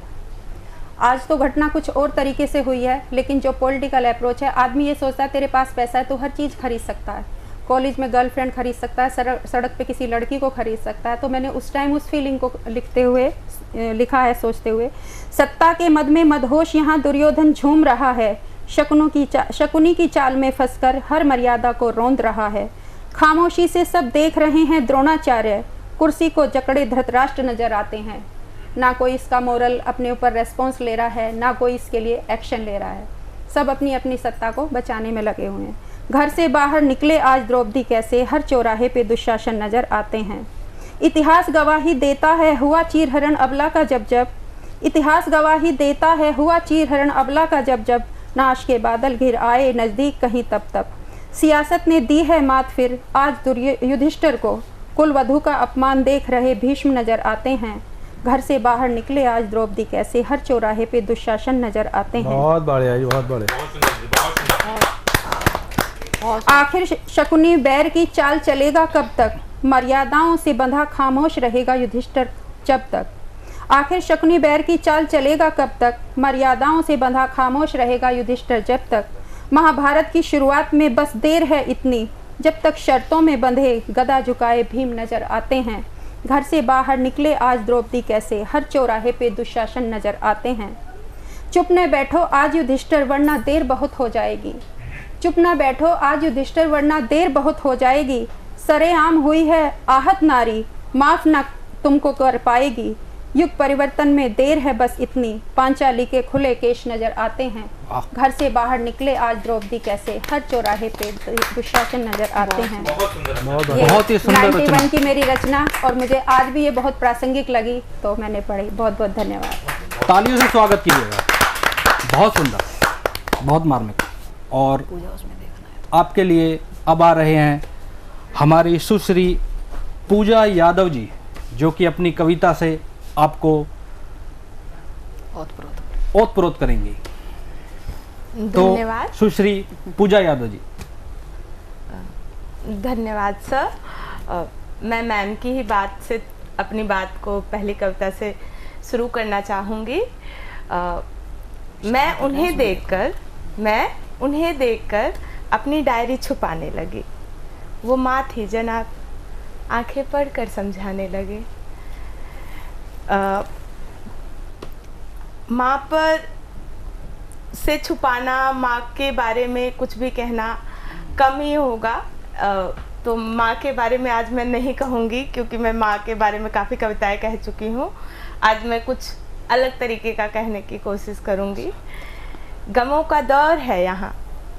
आज तो घटना कुछ और तरीके से हुई है, लेकिन जो पॉलिटिकल अप्रोच है, आदमी ये सोचता है तेरे पास पैसा है तो हर चीज़ खरीद सकता है, कॉलेज में गर्लफ्रेंड खरीद सकता है, सड़क पे किसी लड़की को खरीद सकता है। तो मैंने उस टाइम उस फीलिंग को लिखते हुए लिखा है, सोचते हुए, सत्ता के मद में मदहोश यहाँ दुर्योधन झूम रहा है। शकुनी की चाल में फंसकर हर मर्यादा को रौंद रहा है। खामोशी से सब देख रहे हैं द्रोणाचार्य, कुर्सी को जकड़े धृतराष्ट्र नजर आते हैं। ना कोई इसका मोरल अपने ऊपर रेस्पॉन्स ले रहा है, ना कोई इसके लिए एक्शन ले रहा है, सब अपनी अपनी सत्ता को बचाने में लगे हुए हैं। घर से बाहर निकले आज द्रौपदी कैसे, हर चौराहे पे दुशासन नजर आते हैं। इतिहास गवाही देता है हुआ चीरहरण अबला का जब जब, इतिहास गवाही देता है हुआ चीरहरण अबला का जब जब, नाश के बादल घिर आए नजदीक कहीं तब तब। सियासत ने दी है मात फिर आज युधिष्ठिर को, कुल वधू का अपमान देख रहे भीष्म नजर आते हैं। घर से बाहर निकले आज द्रौपदी कैसे, हर चौराहे पे दुशासन नजर आते हैं। बहुत बढ़िया जी, बहुत बढ़िया। आखिर शकुनी बैर की चाल चलेगा कब तक, मर्यादाओं से बंधा खामोश रहेगा युधिष्ठिर जब तक। आखिर शकुनी बैर की चाल चलेगा कब तक, मर्यादाओं से बंधा खामोश रहेगा युधिष्ठिर जब तक। महाभारत की शुरुआत में बस देर है इतनी, जब तक शर्तों में बंधे गदा झुकाए भीम नजर आते हैं। घर से बाहर निकले आज द्रौपदी कैसे, हर चौराहे पे दुशासन नजर आते हैं। चुप न बैठो आज युधिष्ठिर वरना देर बहुत हो जाएगी, चुप न बैठो आज युधिष्ठिर वरना देर बहुत हो जाएगी। सरेआम हुई है आहत नारी, माफ न तुमको कर पाएगी। युग परिवर्तन में देर है बस इतनी, पांचाली के खुले केश नजर आते हैं। घर से बाहर निकले आज द्रौपदी कैसे, हर चौराहे पे दुशासन नजर आते हैं। बहुत ही सुंदर 91 की मेरी रचना और मुझे आज भी ये बहुत प्रासंगिक लगी तो मैंने पढ़ी। बहुत बहुत धन्यवाद। तालियों से स्वागत कीजिएगा। बहुत सुंदर, बहुत मार्मिक। और आपके लिए अब आ रहे हैं हमारी सुश्री पूजा यादव जी, जो कि अपनी कविता से आपको ओतप्रोत करेंगी। धन्यवाद। तो सुश्री पूजा यादव जी। धन्यवाद सर। मैं मैम की ही बात से अपनी बात को पहली कविता से शुरू करना चाहूँगी। मैं उन्हें देखकर अपनी डायरी छुपाने लगी। वो माँ थी जनाब, आंखें पढ़कर समझाने लगे। माँ पर से छुपाना, माँ के बारे में कुछ भी कहना कम ही होगा। तो माँ के बारे में आज मैं नहीं कहूँगी, क्योंकि मैं माँ के बारे में काफ़ी कविताएं कह चुकी हूँ। आज मैं कुछ अलग तरीके का कहने की कोशिश करूँगी। गमों का दौर है यहाँ,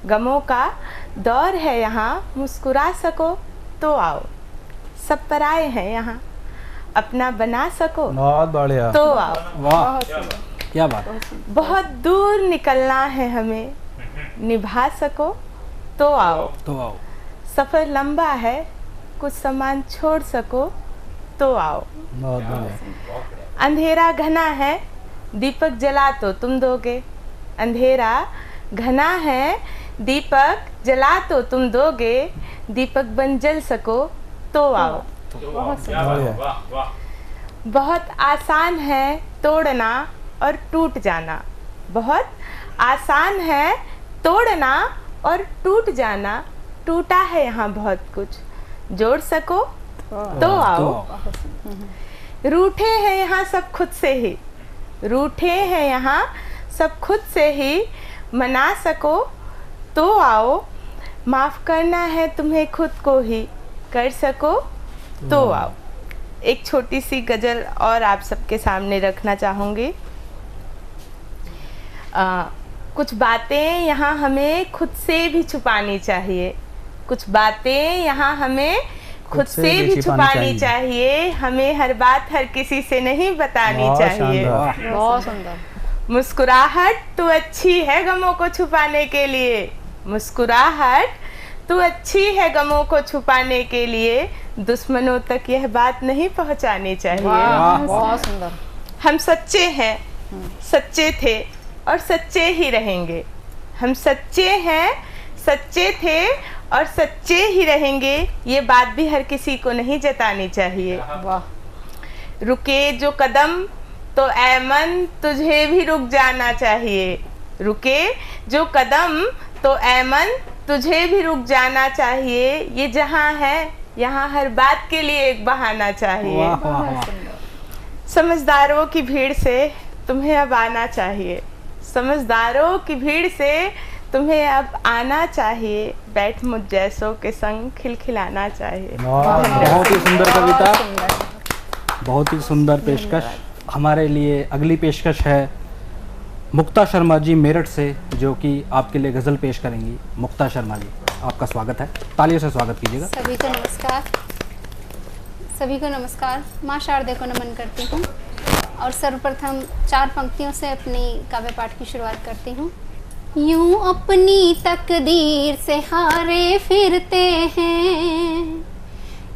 गमों का दौर है यहाँ, मुस्कुरा सको तो आओ। सब पराए हैं यहाँ, अपना बना सको बहुत बढ़िया तो आओ। वाह, क्या बात। बहुत दूर निकलना है हमें, निभा सको तो आओ। सफ़र लंबा है, कुछ सामान छोड़ सको तो आओ। बहुत बढ़िया। अंधेरा घना है, दीपक जला तो तुम दोगे। अंधेरा घना है, दीपक जला तो तुम दोगे। दीपक बन जल सको तो आओ। बहुत आसान है तोड़ना और टूट जाना। बहुत आसान है तोड़ना और टूट जाना। टूटा है यहाँ बहुत कुछ, जोड़ सको तो आओ। रूठे हैं यहाँ सब खुद से ही, रूठे हैं यहाँ सब खुद से ही। मना सको तो आओ। माफ़ करना है तुम्हें खुद को ही, कर सको तो आओ। एक छोटी सी गज़ल और आप सबके सामने रखना चाहूँगी। कुछ बातें यहाँ हमें खुद से भी छुपानी चाहिए। कुछ बातें यहाँ हमें खुद से भी छुपानी चाहिए। हमें हर बात हर किसी से नहीं बतानी चाहिए। बहुत सुंदर। मुस्कुराहट तो अच्छी है गमों को छुपाने के लिए। मुस्कुराहट तो अच्छी है गमों को छुपाने के लिए। दुश्मनों तक यह बात नहीं पहुंचानी चाहिए। बहुत सुंदर। हम सच्चे हैं, सच्चे थे और सच्चे ही रहेंगे। हम सच्चे हैं, सच्चे थे और सच्चे ही रहेंगे। ये बात भी हर किसी को नहीं जतानी चाहिए। वाह। रुके जो कदम तो ऐ मन तुझे भी रुक जाना चाहिए। रुके जो कदम तो ऐ मन तुझे भी रुक जाना चाहिए। ये जहाँ है यहाँ हर बात के लिए एक बहाना चाहिए। समझदारों की भीड़ से तुम्हें अब आना चाहिए। समझदारों की भीड़ से तुम्हें अब आना चाहिए। बैठ मुझ जैसों के संग खिलखिलाना चाहिए। बहुत ही सुंदर कविता, बहुत ही सुंदर पेशकश। हमारे लिए अगली पेशकश है मुक्ता शर्मा जी मेरठ से, जो कि आपके लिए गज़ल पेश करेंगी। मुक्ता शर्मा जी, आपका स्वागत है। तालियों से स्वागत कीजिएगा। सभी को नमस्कार। सभी को नमस्कार। माँ शारदे को नमन करती हूँ और सर्वप्रथम 4 पंक्तियों से अपनी काव्य पाठ की शुरुआत करती हूँ। यूं अपनी तकदीर से हारे फिरते हैं,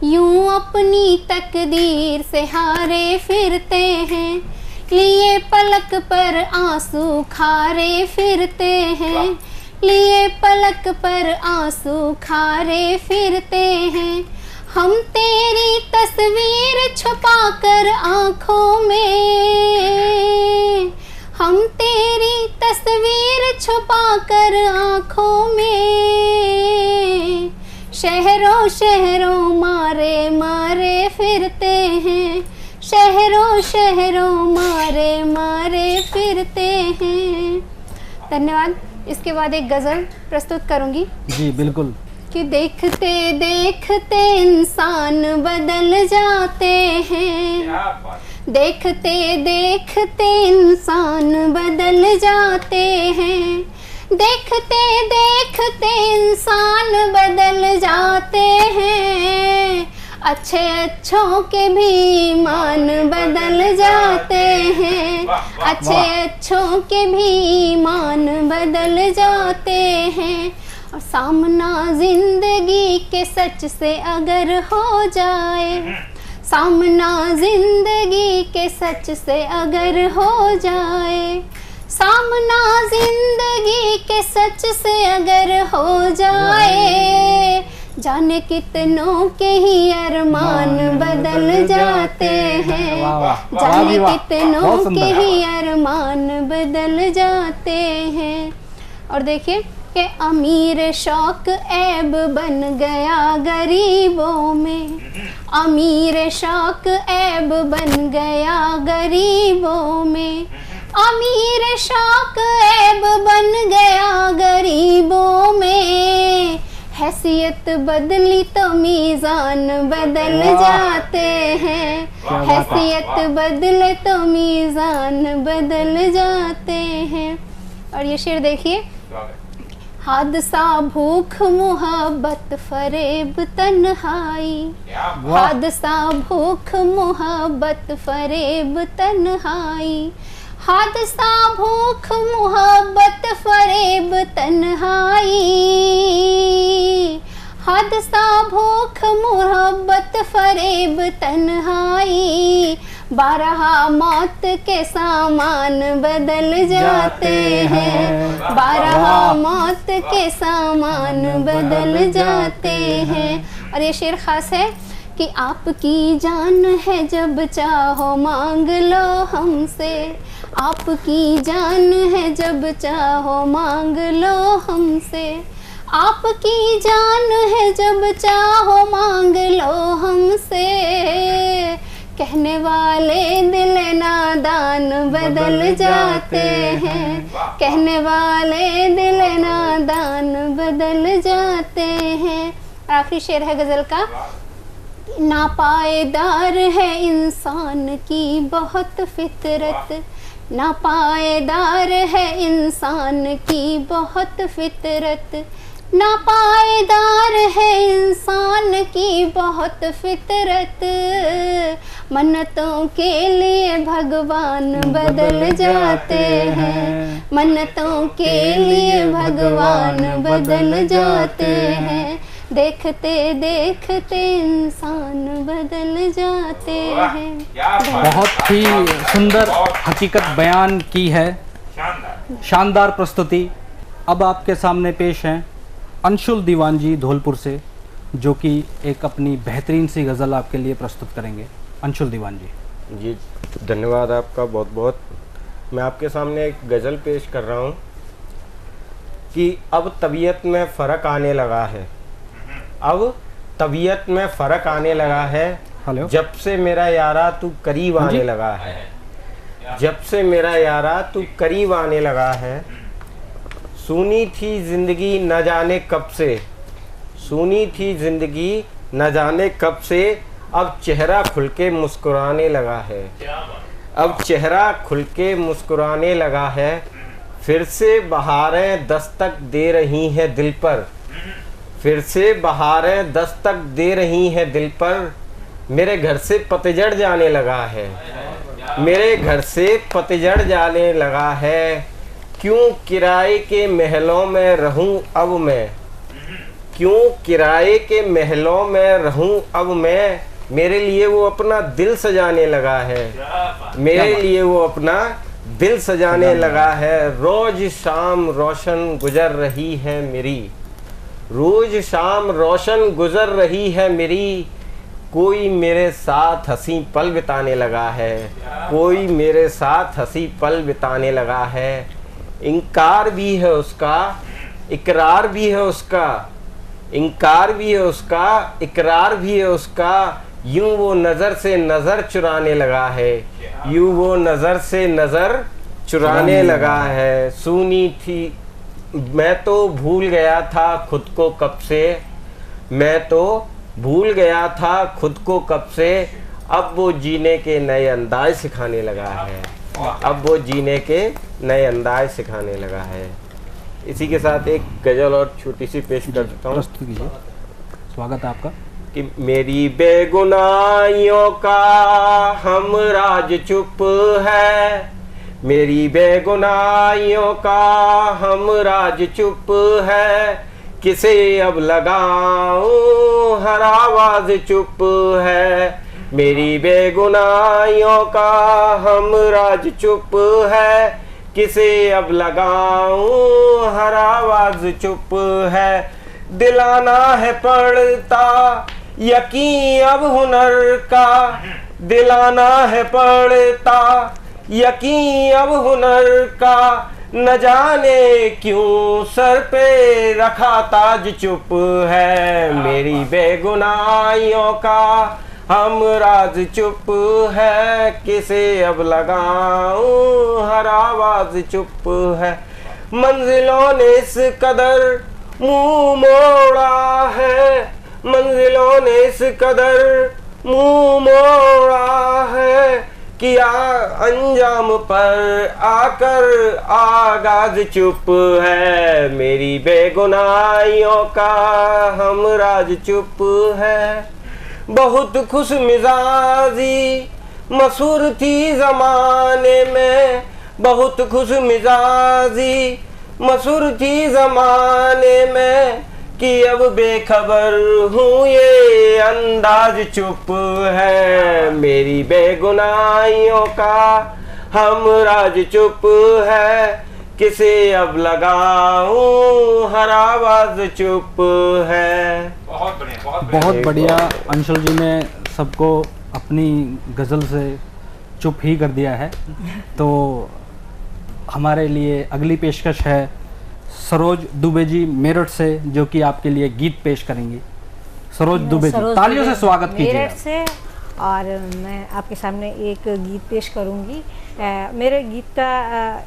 यूं अपनी तकदीर से हारे फिरते हैं। लिए पलक पर आंसू खारे फिरते हैं, लिए पलक पर आंसू खारे फिरते हैं। हम तेरी तस्वीर छुपा कर आँखों में, हम तेरी तस्वीर छुपा कर आँखों में। शहरों शहरों मारे मारे फिरते हैं, शहरों शहरों मारे मारे फिरते हैं। धन्यवाद। इसके बाद एक गज़ल प्रस्तुत करूंगी। जी बिल्कुल। कि देखते देखते इंसान बदल जाते हैं, देखते देखते इंसान बदल जाते हैं, देखते देखते इंसान बदल जाते हैं, अच्छे अच्छों के भी ईमान बदल जाते हैं, अच्छे अच्छों के भी ईमान बदल जाते हैं। और सामना जिंदगी के सच से अगर हो जाए, सामना जिंदगी के सच से अगर हो जाए, सामना जिंदगी के सच से अगर हो जाए, जाने कितनों के ही अरमान बदल जाते हैं, जाने कितनों के ही अरमान बदल जाते हैं। और देखिए कि अमीर शौक ऐब बन गया गरीबों में, अमीर शौक ऐब बन गया गरीबों में, अमीर शौक ऐब बन गया गरीबों में, हैसियत बदली तो मीज़ान बदल जाते हैं, हैसियत बदले तो मीज़ान बदल जाते हैं। और ये शेर देखिए, हादसा भूख मोहब्बत फरेब तन्हाई, हादसा भूख मोहब्बत फरेब तन्हाई, हादसा भूख मोहब्बत फरेब तन्हाई, हादसा भूख मोहब्बत फरेब तन्हाई, बारहा मौत के सामान बदल जाते हैं, बारहा मौत के सामान बदल जाते हैं। और ये शेर खास है कि आपकी जान है जब चाहो मांग लो हमसे, आपकी जान है जब चाहो मांग लो हमसे, आपकी जान है जब चाहो मांग लो हमसे, कहने वाले दिल नादान बदल जाते हैं, कहने वाले दिल नादान बदल जाते हैं। आखिरी शेर है गजल का, नापायदार है इंसान की बहुत फितरत, नापायदार है इंसान की बहुत फितरत, नापायदार है इंसान की बहुत फितरत, मन्नतों के लिए भगवान बदल जाते हैं, मन्नतों के लिए भगवान बदल जाते हैं, देखते देखते इंसान बदल जाते हैं। बहुत ही सुंदर हकीकत बयान की है, शानदार प्रस्तुति। अब आपके सामने पेश हैं अंशुल दीवान जी धौलपुर से, जो कि एक अपनी बेहतरीन सी गज़ल आपके लिए प्रस्तुत करेंगे। अंशुल दीवान जी। जी धन्यवाद आपका बहुत बहुत। मैं आपके सामने एक गज़ल पेश कर रहा हूँ कि अब तबीयत में फ़र्क आने लगा है, अब तबीयत में फ़र्क आने लगा है, जब से मेरा यारा तू करीब आने लगा है, जब से मेरा यारा तू करीब आने लगा है, सुनी थी ज़िंदगी न जाने कब से, सुनी थी ज़िंदगी न जाने कब से, अब चेहरा खुल के मुस्कुराने लगा है, अब चेहरा खुल के मुस्कुराने लगा है, फिर से बहारें दस्तक दे रही हैं दिल पर, फिर से बहारें दस्तक दे रही हैं दिल पर, मेरे घर से पतझड़ जाने लगा है, मेरे घर से पतझड़ जाने लगा है, क्यों किराए के महलों में रहूं अब मैं, क्यों किराए के महलों में रहूं अब मैं, मेरे लिए वो अपना दिल सजाने लगा है, मेरे लिए वो अपना दिल सजाने लगा है, रोज शाम रोशन गुजर रही है मेरी, रोज शाम रोशन गुजर रही है मेरी, कोई मेरे साथ हंसी पल बिताने लगा है, कोई मेरे साथ हंसी पल बिताने लगा है, इनकार भी है उसका इकरार भी है उसका, इनकार भी है उसका इकरार भी है उसका, यूं वो नज़र से नज़र चुराने लगा है, यूं वो नज़र से नज़र चुराने लगा है, सुनी थी मैं तो भूल गया था खुद को कब से, मैं तो भूल गया था खुद को कब से, अब वो जीने के नए अंदाज सिखाने लगा है। अब वो जीने के नए अंदाज सिखाने लगा है। इसी के साथ एक गजल और छोटी सी पेश कर देता हूँ। प्रस्तुत कीजिए, स्वागत है आपका। कि मेरी बेगुनाहियों का हम राज चुप है, मेरी बेगुनाहियों का हम राज चुप है, किसे अब लगाऊं हर आवाज चुप है। मेरी बेगुनाहियों का हम राज चुप है, किसे अब लगाऊं हर आवाज चुप है। दिलाना है पड़ता यकीन अब हुनर का, दिलाना है पड़ता यकीन अब हुनर का, न जाने क्यों सर पे रखा ताज चुप है। मेरी बेगुनाहियों का हम राज चुप है, किसे अब लगाऊं हर आवाज चुप है। मंजिलों ने इस कदर मुंह मोड़ा है, मंजिलों ने इस कदर मुंह मोड़ा है, किया अंजाम पर आकर आगाज चुप है। मेरी बेगुनाहियों का हम राज चुप है। बहुत खुश मिजाजी मशहूर थी जमाने में, बहुत खुश मिजाजी मशहूर थी जमाने में, कि अब बेखबर हूँ ये अंदाज चुप है। मेरी बेगुनाहियों का हम राज चुप है, किसे अब लगाऊं हर आवाज चुप है। बहुत बढ़िया। अंशुल जी ने सबको अपनी गज़ल से चुप ही कर दिया है। तो हमारे लिए अगली पेशकश है सरोज दुबे जी मेरठ से, जो कि आपके लिए गीत पेश करेंगी। सरोज दुबे जी, तालियों से स्वागत कीजिए। मेरठ से, और मैं आपके सामने एक गीत पेश करूंगी। मेरे गीत का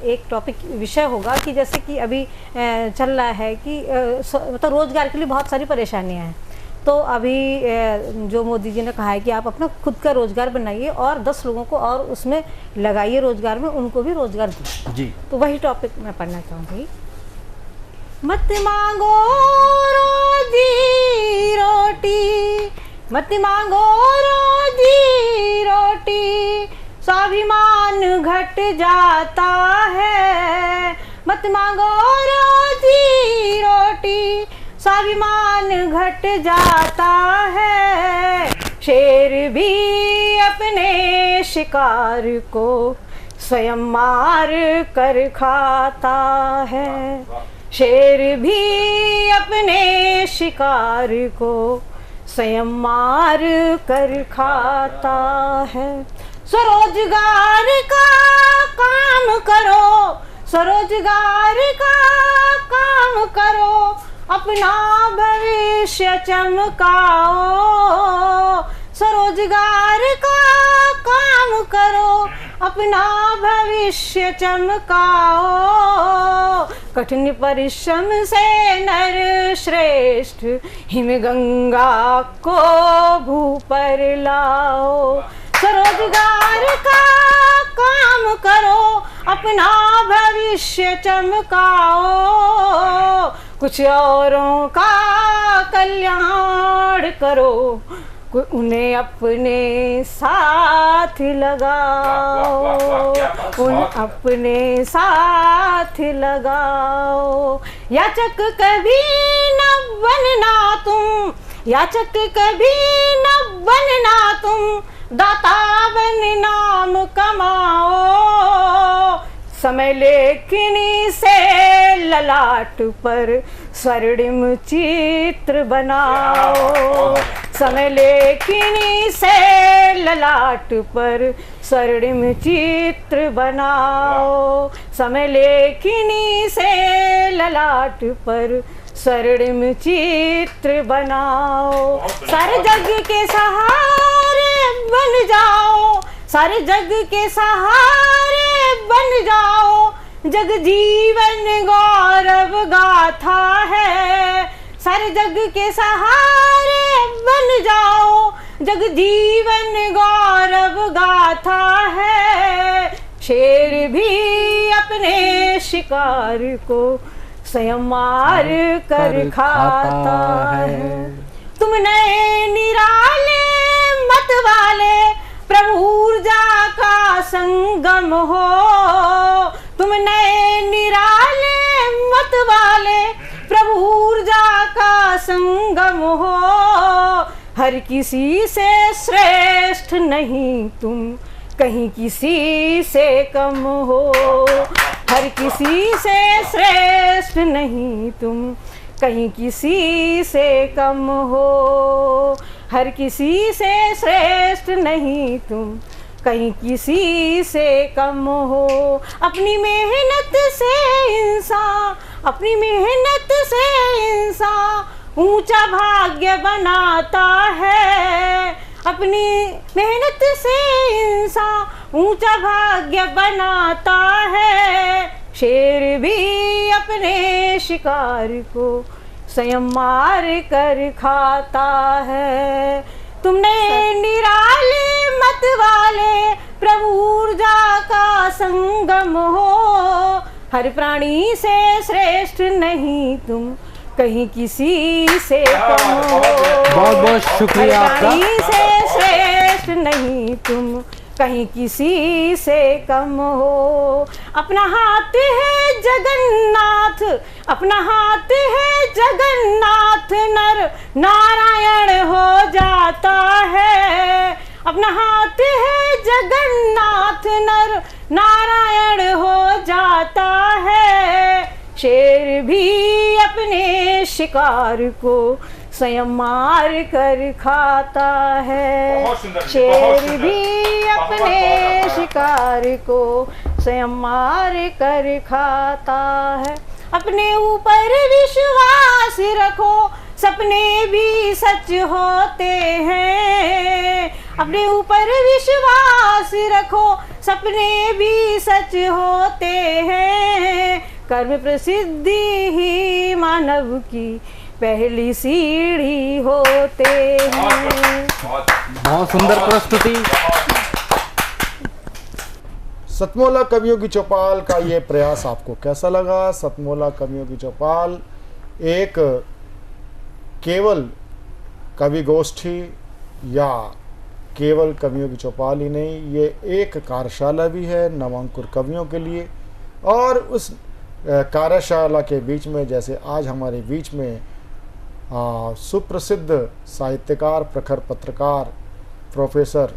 एक टॉपिक विषय होगा कि जैसे कि अभी चल रहा है कि मतलब रोज़गार के लिए बहुत सारी परेशानियां हैं। तो अभी जो मोदी जी ने कहा है कि आप अपना खुद का रोज़गार बनाइए और 10 लोगों को और उसमें लगाइए रोज़गार में, उनको भी रोज़गार दीजिए जी। तो वही टॉपिक मैं पढ़ना चाहूँगी। मत मांगो रोजी रोटी, मत मांगो रोजी रोटी, स्वाभिमान घट जाता है। मत मांगो रोजी रोटी, स्वाभिमान घट जाता है। शेर भी अपने शिकार को स्वयं मार कर खाता है। शेर भी अपने शिकार को स्वयं मार कर खाता है। स्वरोजगार का काम करो, स्वरोजगार का काम करो, अपना भविष्य चमकाओ। स्वरोजगार का काम करो, अपना भविष्य चमकाओ। कठिन परिश्रम से नर श्रेष्ठ हिमगंगा को भू पर लाओ। स्वरोजगार का काम करो, अपना भविष्य चमकाओ। कुछ औरों का कल्याण करो, उन्हें अपने साथ लगाओ, उन अपने साथ लगाओ। याचक कभी न बनना तुम, याचक कभी न बनना तुम, दाता बन नाम कमाओ। समय लेखनी से ललाट पर स्वर्णिम चित्र बनाओ। समय लेखनी से ललाट पर स्वर्णिम चित्र बनाओ। समय लेखनी से ललाट पर स्वर्णिम चित्र बनाओ। सारे जग के सहारे बन जाओ, सारे जग के सहारे बन जाओ। जग जीवन गौरव गाथा है। सारे जग के सहारे बन जाओ, जग जीवन गौरव गाथा है। शेर भी अपने शिकार को स्वयं मार कर खाता है। तुम नए निराले मत वाले प्रभु ऊर्जा का संगम हो। तुम नए निराले मत वाले प्रभु ऊर्जा का संगम हो। हर किसी से श्रेष्ठ नहीं तुम, कहीं किसी से कम हो। हर किसी से श्रेष्ठ नहीं तुम, कहीं किसी से कम हो। हर किसी से श्रेष्ठ नहीं तुम, कहीं किसी से कम हो। अपनी मेहनत से इंसान, अपनी मेहनत से इंसान ऊंचा भाग्य बनाता है। अपनी मेहनत से इंसान ऊंचा भाग्य बनाता है। शेर भी अपने शिकार को स्वयं मार कर खाता है। तुमने निराले मत वाले प्रभु ऊर्जा का संगम हो। हर प्राणी से श्रेष्ठ नहीं तुम, कहीं किसी से कम हो। बहुत बहुत शुक्रिया हर आपका। प्राणी से श्रेष्ठ नहीं तुम, कहीं किसी से कम हो। अपना हाथ है जगन्नाथ, अपना हाथ है जगन्नाथ, नर नारायण हो जाता है। अपना हाथ है जगन्नाथ, नर नारायण हो जाता है। शेर भी अपने शिकार को स्वयं मार कर खाता है। शेर भी अपने शिकार को स्वयं मार कर खाता है। अपने ऊपर विश्वास रखो, सपने भी सच होते हैं। अपने ऊपर विश्वास रखो, सपने भी सच होते हैं। कर्म प्रसिद्धि ही मानव की पहली सीढ़ी होते हैं। बहुत सुंदर प्रस्तुति। सतमोला कवियों की चौपाल का ये प्रयास आपको कैसा लगा? सतमोला कवियों की चौपाल एक केवल कवि गोष्ठी या केवल कवियों की चौपाल ही नहीं, ये एक कार्यशाला भी है नवांकुर कवियों के लिए। और उस कार्यशाला के बीच में, जैसे आज हमारे बीच में सुप्रसिद्ध साहित्यकार, प्रखर पत्रकार प्रोफेसर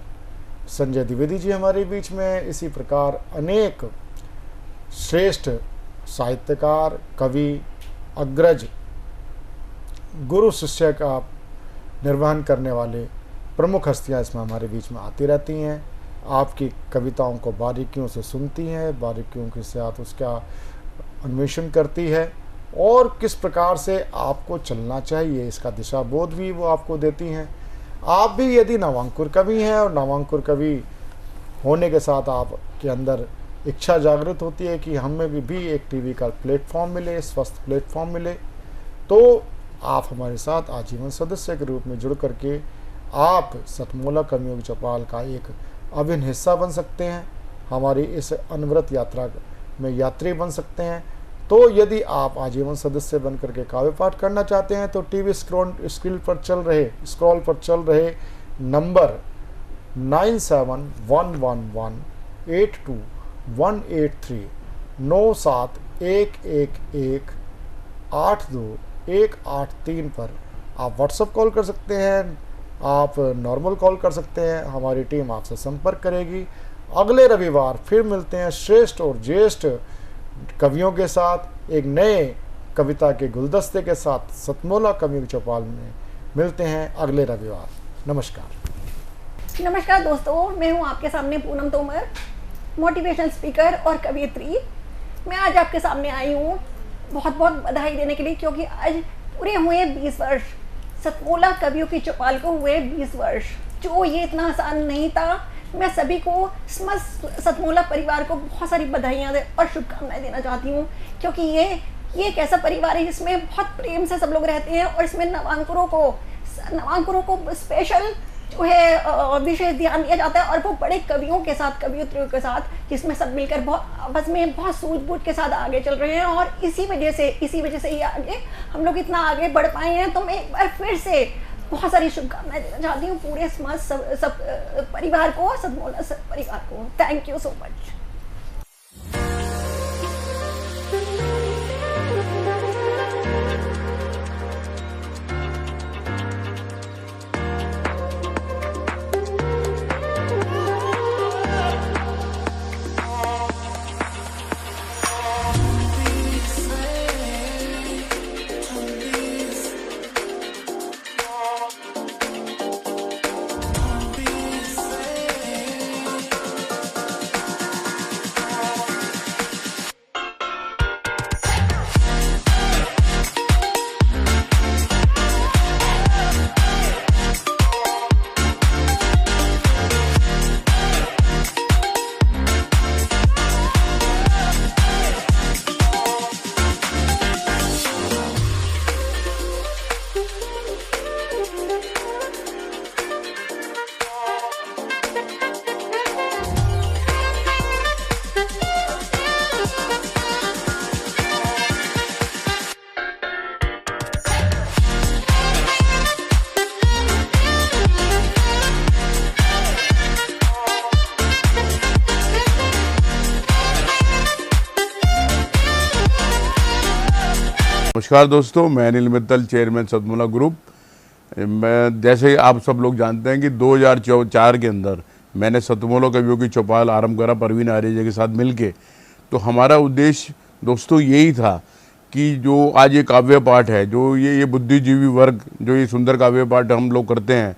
संजय द्विवेदी जी हमारे बीच में, इसी प्रकार अनेक श्रेष्ठ साहित्यकार, कवि, अग्रज, गुरु शिष्य का निर्वहन करने वाले प्रमुख हस्तियां इसमें हमारे बीच में आती रहती हैं। आपकी कविताओं को बारीकियों से सुनती हैं, बारीकियों के साथ उसका अन्वेषण करती है और किस प्रकार से आपको चलना चाहिए इसका दिशा बोध भी वो आपको देती हैं। आप भी यदि नवांकुर कवि हैं और नवांकुर कवि होने के साथ आपके अंदर इच्छा जागृत होती है कि हमें भी एक टीवी का प्लेटफॉर्म मिले, स्वस्थ प्लेटफॉर्म मिले, तो आप हमारे साथ आजीवन सदस्य के रूप में जुड़ करके आप सतमोला कवियों की चौपाल का एक अभिन्न हिस्सा बन सकते हैं, हमारी इस अनवरत यात्रा में यात्री बन सकते हैं। तो यदि आप आजीवन सदस्य बन करके काव्य पाठ करना चाहते हैं तो टीवी स्क्रीन पर चल रहे नंबर 9711182183 9711182183 पर आप व्हाट्सएप कॉल कर सकते हैं, आप नॉर्मल कॉल कर सकते हैं। हमारी टीम आपसे संपर्क करेगी। अगले रविवार फिर मिलते हैं श्रेष्ठ और ज्येष्ठ कवियों के साथ, एक नए कविता के गुलदस्ते के साथ सतमोला कवियों की चौपाल में मिलते हैं अगले रविवार। नमस्कार। नमस्कार दोस्तों, मैं हूं आपके सामने पूनम तोमर, मोटिवेशनल स्पीकर और कवियत्री। मैं आज आपके सामने आई हूं बहुत बहुत बधाई देने के लिए, क्योंकि आज पूरे हुए 20 वर्ष, सतमोला कवियों की चौपाल को हुए 20 वर्ष, जो ये इतना आसान नहीं था। मैं सभी को, समस्त सतमोला परिवार को बहुत सारी बधाइयाँ और शुभकामनाएं देना चाहती हूँ, क्योंकि ये एक ऐसा परिवार है जिसमें बहुत प्रेम से सब लोग रहते हैं और इसमें नवांकुरों को स्पेशल जो है विशेष ध्यान दिया जाता है, और वो बड़े कवियों के साथ, कवियत्रियों के साथ, जिसमें सब मिलकर बहुत आपस में बहुत सूझबूझ के साथ आगे चल रहे हैं। और इसी वजह से ही आगे हम लोग इतना आगे बढ़ पाए हैं। तो मैं एक बार फिर से बहुत सारी शुभकामनाएं देना चाहती हूँ पूरे समाज सब परिवार को, सतमोला परिवार को। Thank you so much. नमस्कार दोस्तों, मैं अनिल मित्तल, चेयरमैन सतमोला ग्रुप। मैं जैसे आप सब लोग जानते हैं कि 2004 के अंदर मैंने सतमोला कवियों की चौपाल आरंभ करा परवीन आर्य के साथ मिलके। तो हमारा उद्देश्य दोस्तों यही था कि जो आज ये काव्य पाठ है, जो ये बुद्धिजीवी वर्ग जो ये सुंदर काव्य पाठ हम लोग करते हैं,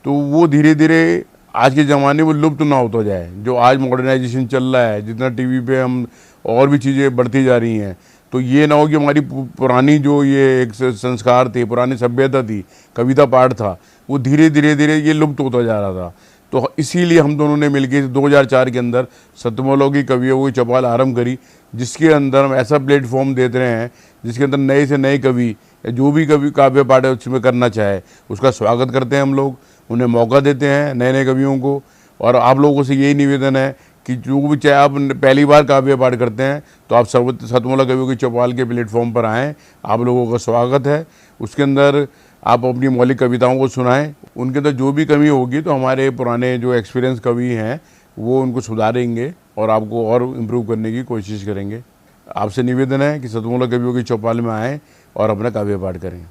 तो वो धीरे धीरे आज के ज़माने में लुप्त ना होता जाए। जो आज मॉडर्नाइजेशन चल रहा है, जितना टीवी पे हम और भी चीज़ें बढ़ती जा रही हैं, तो ये ना हो कि हमारी पुरानी जो ये एक संस्कार थे, पुरानी सभ्यता थी, कविता पाठ था, वो धीरे धीरे ये लुप्त होता जा रहा था। तो इसीलिए हम दोनों ने मिलकर 2004 के अंदर सतमोला की कवियों की चौपाल आरंभ करी, जिसके अंदर हम ऐसा प्लेटफॉर्म देते रहे हैं जिसके अंदर नए से नए कवि या जो भी कवि काव्य पाठ है उसमें करना चाहे उसका स्वागत करते हैं हम लोग, उन्हें मौका देते हैं नए नए कवियों को। और आप लोगों से यही निवेदन है कि जो भी चाहे आप पहली बार काव्य पाठ करते हैं तो आप सतमोला कवियों की चौपाल के प्लेटफॉर्म पर आएँ, आप लोगों का स्वागत है। उसके अंदर आप अपनी मौलिक कविताओं को सुनाएं, उनके अंदर जो भी कमी होगी तो हमारे पुराने जो एक्सपीरियंस कवि हैं वो उनको सुधारेंगे और आपको और इम्प्रूव करने की कोशिश करेंगे। आपसे निवेदन है कि सतमोला कवियों की चौपाल में आएँ और अपना काव्य पाठ करें।